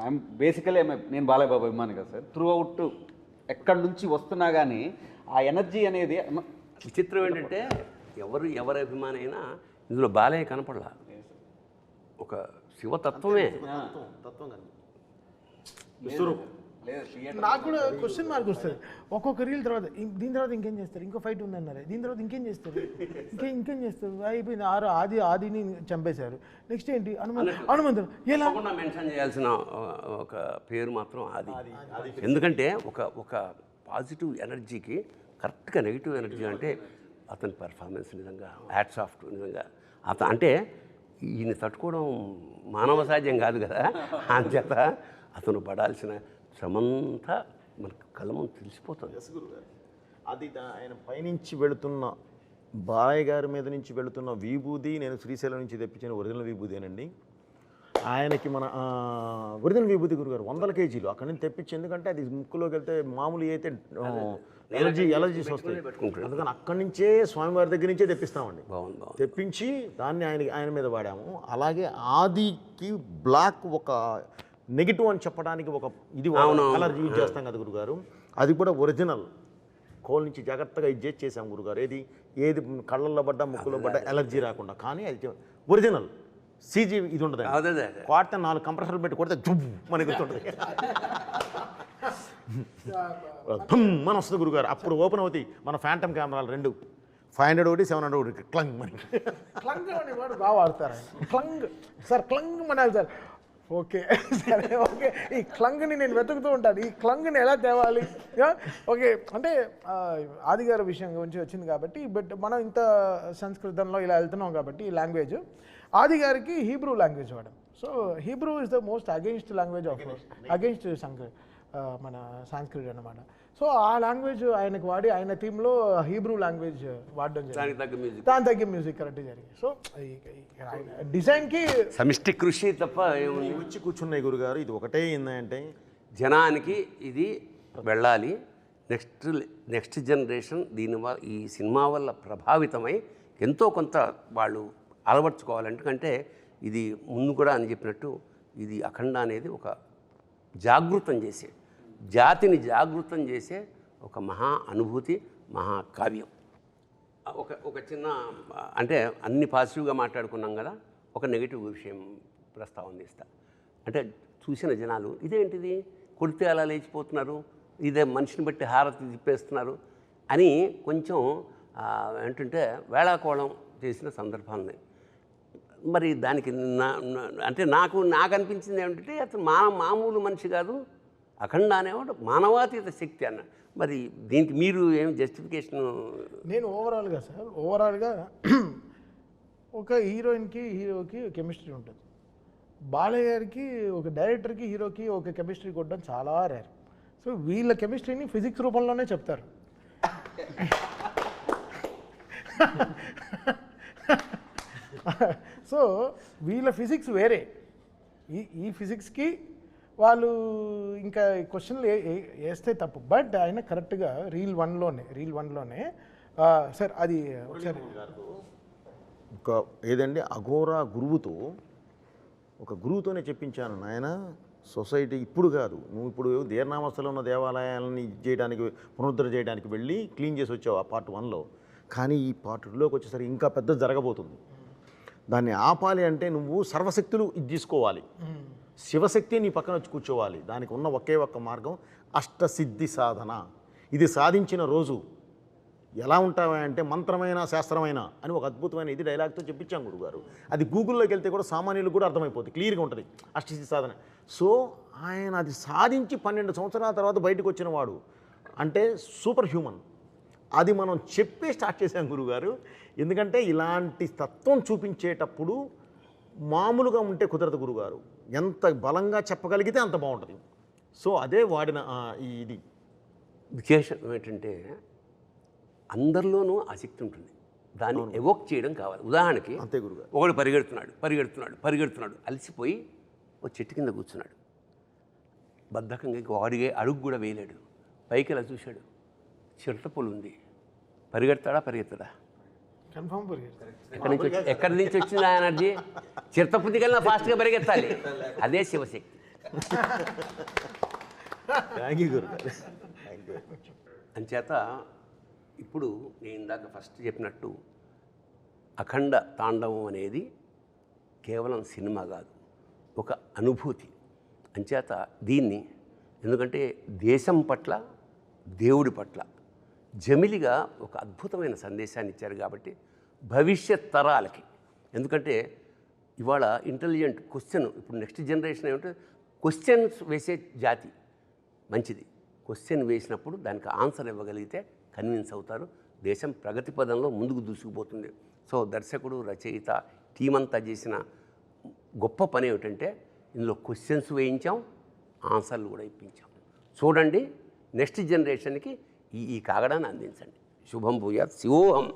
ఐఎమ్ బేసికలీ నేను బాలయ్య బాబు అభిమాని కదా సార్, త్రూ అవుట్ ఎక్కడి నుంచి వస్తున్నా కానీ ఆ ఎనర్జీ అనేది. విచిత్రం ఏంటంటే ఎవరి అభిమాని అయినా ఇందులో బాలయ్య కనపడలా, ఒక శివతత్వమే. నాకు కూడా క్వశ్చన్ మార్క్ వస్తుంది ఒక్కొక్క రీల్ తర్వాత. దీని తర్వాత ఇంకేం చేస్తారు, ఇంకో ఫైట్ ఉందన్నారు, దీని తర్వాత ఇంకేం చేస్తారు, ఇంకేం చేస్తారు, అయిపోయింది. ఆదిని చంపేశారు, నెక్స్ట్ ఏంటి హనుమంతుడు. ఎలా మెన్షన్ చేయాల్సిన ఒక పేరు మాత్రం ఆది. ఎందుకంటే ఒక పాజిటివ్ ఎనర్జీకి కరెక్ట్గా నెగిటివ్ ఎనర్జీ అంటే అతని పర్ఫార్మెన్స్ నిజంగా హ్యాట్స్ ఆఫ్ నిజంగా. అంటే ఈయన తట్టుకోవడం మానవ సాధ్యం కాదు కదా, అంచేత అతను పడాల్సిన శ్రమంతా మనకు కళ్ళ ముందు తెలిసిపోతుంది. అది ఆయన పైనుంచి వెళుతున్న బాలయ్య గారి మీద నుంచి వెళుతున్న విభూది, నేను శ్రీశైలం నుంచి తెప్పించిన ఒరిజినల్ విభూదేనండి. ఆయనకి మన ఒరిజినల్ విభూతి గురుగారు 100 కేజీలు అక్కడి నుంచి తెప్పించి, ఎందుకంటే అది ముక్కులోకి వెళ్తే మామూలు అయితే ఎలర్జీస్ వస్తాయి, అందుకని అక్కడి నుంచే స్వామివారి దగ్గర నుంచే తెప్పిస్తామండి. తెప్పించి దాన్ని ఆయన మీద వాడాము. అలాగే ఆదికి బ్లాక్ ఒక నెగిటివ్ అని చెప్పడానికి ఒక ఇది కలర్ యూజ్ చేస్తాం కదా గురుగారు, అది కూడా ఒరిజినల్ కోల్ నుంచి జాగ్రత్తగా ఇది చేసాం గురుగారు. ఏది కళ్ళల్లో పడ్డా ముక్కులో పడ్డా ఎలర్జీ రాకుండా, కానీ అది ఒరిజినల్ సీజీ ఇది ఉంటుంది. కొడితే 4 కంప్రెసర్లు పెట్టి కొడితే జుబ్బు మనకి గుర్తుంటుంది, మన వస్తుంది గురుగారు. అప్పుడు ఓపెన్ అవుతాయి మన ఫ్యాంటమ్ కెమెరాలు 2, 500 ఒకటి 700 ఒకటి క్లంగ్ మనకి. క్లంగ్ అనేవాడు బాగా వాడతారు ఆయన. Clang sir, clang Manali sir. Okay సరే, ఓకే. ఈ క్లంగ్ని నేను వెతుకుతూ ఉంటాను, ఈ క్లంగ్ని ఎలా తేవాలి. ఓకే, అంటే ఆదిగారి విషయం గురించి వచ్చింది కాబట్టి, బట్ మనం ఇంత సంస్కృతంలో ఇలా వెళ్తున్నాం కాబట్టి ఈ లాంగ్వేజ్ ఆదిగారికి హీబ్రూ లాంగ్వేజ్ వాడడం. So Hebrew is the most against language of against మన సాంస్క్రిట్ అన్నమాట. సో ఆ లాంగ్వేజ్ ఆయనకు వాడి ఆయన టీంలో హీబ్రూ లాంగ్వేజ్ వాడడం జరిగింది, దాని తగ్గ మ్యూజిక్ కరెక్ట్ జరిగింది. సో డిజైన్కి సమిష్టి కృషి తప్ప వచ్చి కూర్చున్నాయి గురుగారు. ఇది ఒకటే ఏంటంటే జనానికి ఇది వెళ్ళాలి, నెక్స్ట్ జనరేషన్ దీనివల్ల ఈ సినిమా వల్ల ప్రభావితమై ఎంతో కొంత వాళ్ళు అలవర్చుకోవాలి. ఎందుకంటే ఇది ముందు కూడా అని చెప్పినట్టు ఇది అఖండ అనేది ఒక జాగృతం చేసే, జాతిని జాగృతం చేసే ఒక మహా అనుభూతి, మహాకావ్యం. ఒక చిన్న, అంటే అన్ని పాజిటివ్గా మాట్లాడుకున్నాం కదా, ఒక నెగిటివ్ విషయం ప్రస్తావన ఇస్తా. అంటే చూసిన జనాలు ఇదేంటిది కొడితే అలా లేచిపోతున్నారు, ఇదే మనిషిని బట్టి హారతి తిప్పేస్తున్నారు అని కొంచెం ఏంటంటే వేళాకోళం చేసిన సందర్భాలున్నాయి. మరి దానికి అంటే నాకు అనిపించింది ఏమిటంటే అతను మామూలు మనిషి కాదు, అఖండ అనేవాడు మానవాతీత శక్తి అన్న. మరి దీనికి మీరు ఏం జస్టిఫికేషన్? నేను ఓవరాల్గా ఒక హీరోయిన్కి హీరోకి కెమిస్ట్రీ ఉంటుంది, బాలయ్య గారికి ఒక డైరెక్టర్కి హీరోకి ఒక కెమిస్ట్రీ కొట్టడం చాలా రేర్. సో వీళ్ళ కెమిస్ట్రీని ఫిజిక్స్ రూపంలోనే చెప్తారు. సో వీళ్ళ ఫిజిక్స్ వేరే, ఈ ఫిజిక్స్కి వాళ్ళు ఇంకా క్వశ్చన్లు వేస్తే తప్పు. బట్ ఆయన కరెక్ట్గా రీల్ వన్లోనే సార్ అది ఒకసారి ఒక ఏదండి అఘోరా గురువుతో ఒక గురువుతోనే చెప్పించాను నాయన, సొసైటీ ఇప్పుడు కాదు, నువ్వు ఇప్పుడు దీర్ణావస్థలో ఉన్న దేవాలయాలని చేయడానికి పునరుద్ధరణ చేయడానికి వెళ్ళి క్లీన్ చేసి వచ్చావు ఆ పార్ట్ 1లో. కానీ ఈ పార్ట్ 2లోకి వచ్చేసరికి ఇంకా పెద్ద జరగబోతుంది. దాన్ని ఆపాలి అంటే నువ్వు సర్వశక్తులు ఇది తీసుకోవాలి, శివశక్తి నీ పక్కన వచ్చి కూర్చోవాలి. దానికి ఉన్న ఒకే ఒక్క మార్గం అష్టసిద్ధి సాధన. ఇది సాధించిన రోజు ఎలా ఉంటావా అంటే మంత్రమైన శాస్త్రమైన అని ఒక అద్భుతమైన ఇది డైలాగ్తో చెప్పించాం గురుగారు. అది గూగుల్లోకి వెళ్తే కూడా సామాన్యులకు కూడా అర్థమైపోతుంది, క్లియర్గా ఉంటుంది అష్టసిద్ధి సాధన. సో ఆయన అది సాధించి 12 సంవత్సరాల తర్వాత బయటకు వచ్చిన వాడు అంటే సూపర్ హ్యూమన్. అది మనం చెప్పే స్టార్ట్ చేసాం గురుగారు. ఎందుకంటే ఇలాంటి తత్వం చూపించేటప్పుడు మామూలుగా ఉంటే కుదరదు గురుగారు, ఎంత బలంగా చెప్పగలిగితే అంత బాగుంటుంది. సో అదే వాడిన ఇది విశేషం ఏంటంటే అందరిలోనూ ఆసక్తి ఉంటుంది, దాన్ని ఎవోక్ చేయడం కావాలి. ఉదాహరణకి అంతే గురుగారు. ఒకడు పరిగెడుతున్నాడు అలసిపోయి ఒక చెట్టు కింద కూర్చున్నాడు, బద్ధకంగా వాడిగే అడుగు కూడా వేయలేడు. పైకి ఇలా చూశాడు, చిరటపొలు ఉంది, పరిగెడతాడా? కన్ఫర్మ్ ఎక్కడి నుంచి వచ్చింది ఆ ఎనర్జీ? చిరతపుంది కన్నా ఫాస్ట్గా పరిగెత్తాలి, అదే శివశక్తి. థ్యాంక్ యూ గురుగారు. అంచేత ఇప్పుడు నేను ఇందాక ఫస్ట్ చెప్పినట్టు అఖండ తాండవం అనేది కేవలం సినిమా కాదు, ఒక అనుభూతి. అంచేత దీన్ని ఎందుకంటే దేశం పట్ల దేవుడి పట్ల జమిలిగా ఒక అద్భుతమైన సందేశాన్ని ఇచ్చారు కాబట్టి భవిష్యత్ తరాలకి, ఎందుకంటే ఇవాళ ఇంటెలిజెంట్ క్వశ్చన్ ఇప్పుడు నెక్స్ట్ జనరేషన్ ఏమంటే క్వశ్చన్స్ వేసే జాతి మంచిది. క్వశ్చన్ వేసినప్పుడు దానికి ఆన్సర్ ఇవ్వగలిగితే కన్విన్స్ అవుతారు, దేశం ప్రగతి పదంలో ముందుకు దూసుకుపోతుంది. సో దర్శకుడు, రచయిత, టీం అంతా చేసిన గొప్ప పని ఏమిటంటే ఇందులో క్వశ్చన్స్ వేయించాం, ఆన్సర్లు కూడా ఇప్పించాం. చూడండి, నెక్స్ట్ జనరేషన్కి ఈ కాగడాన్ని అందించండి. శుభం భూయాత్. శివోహం.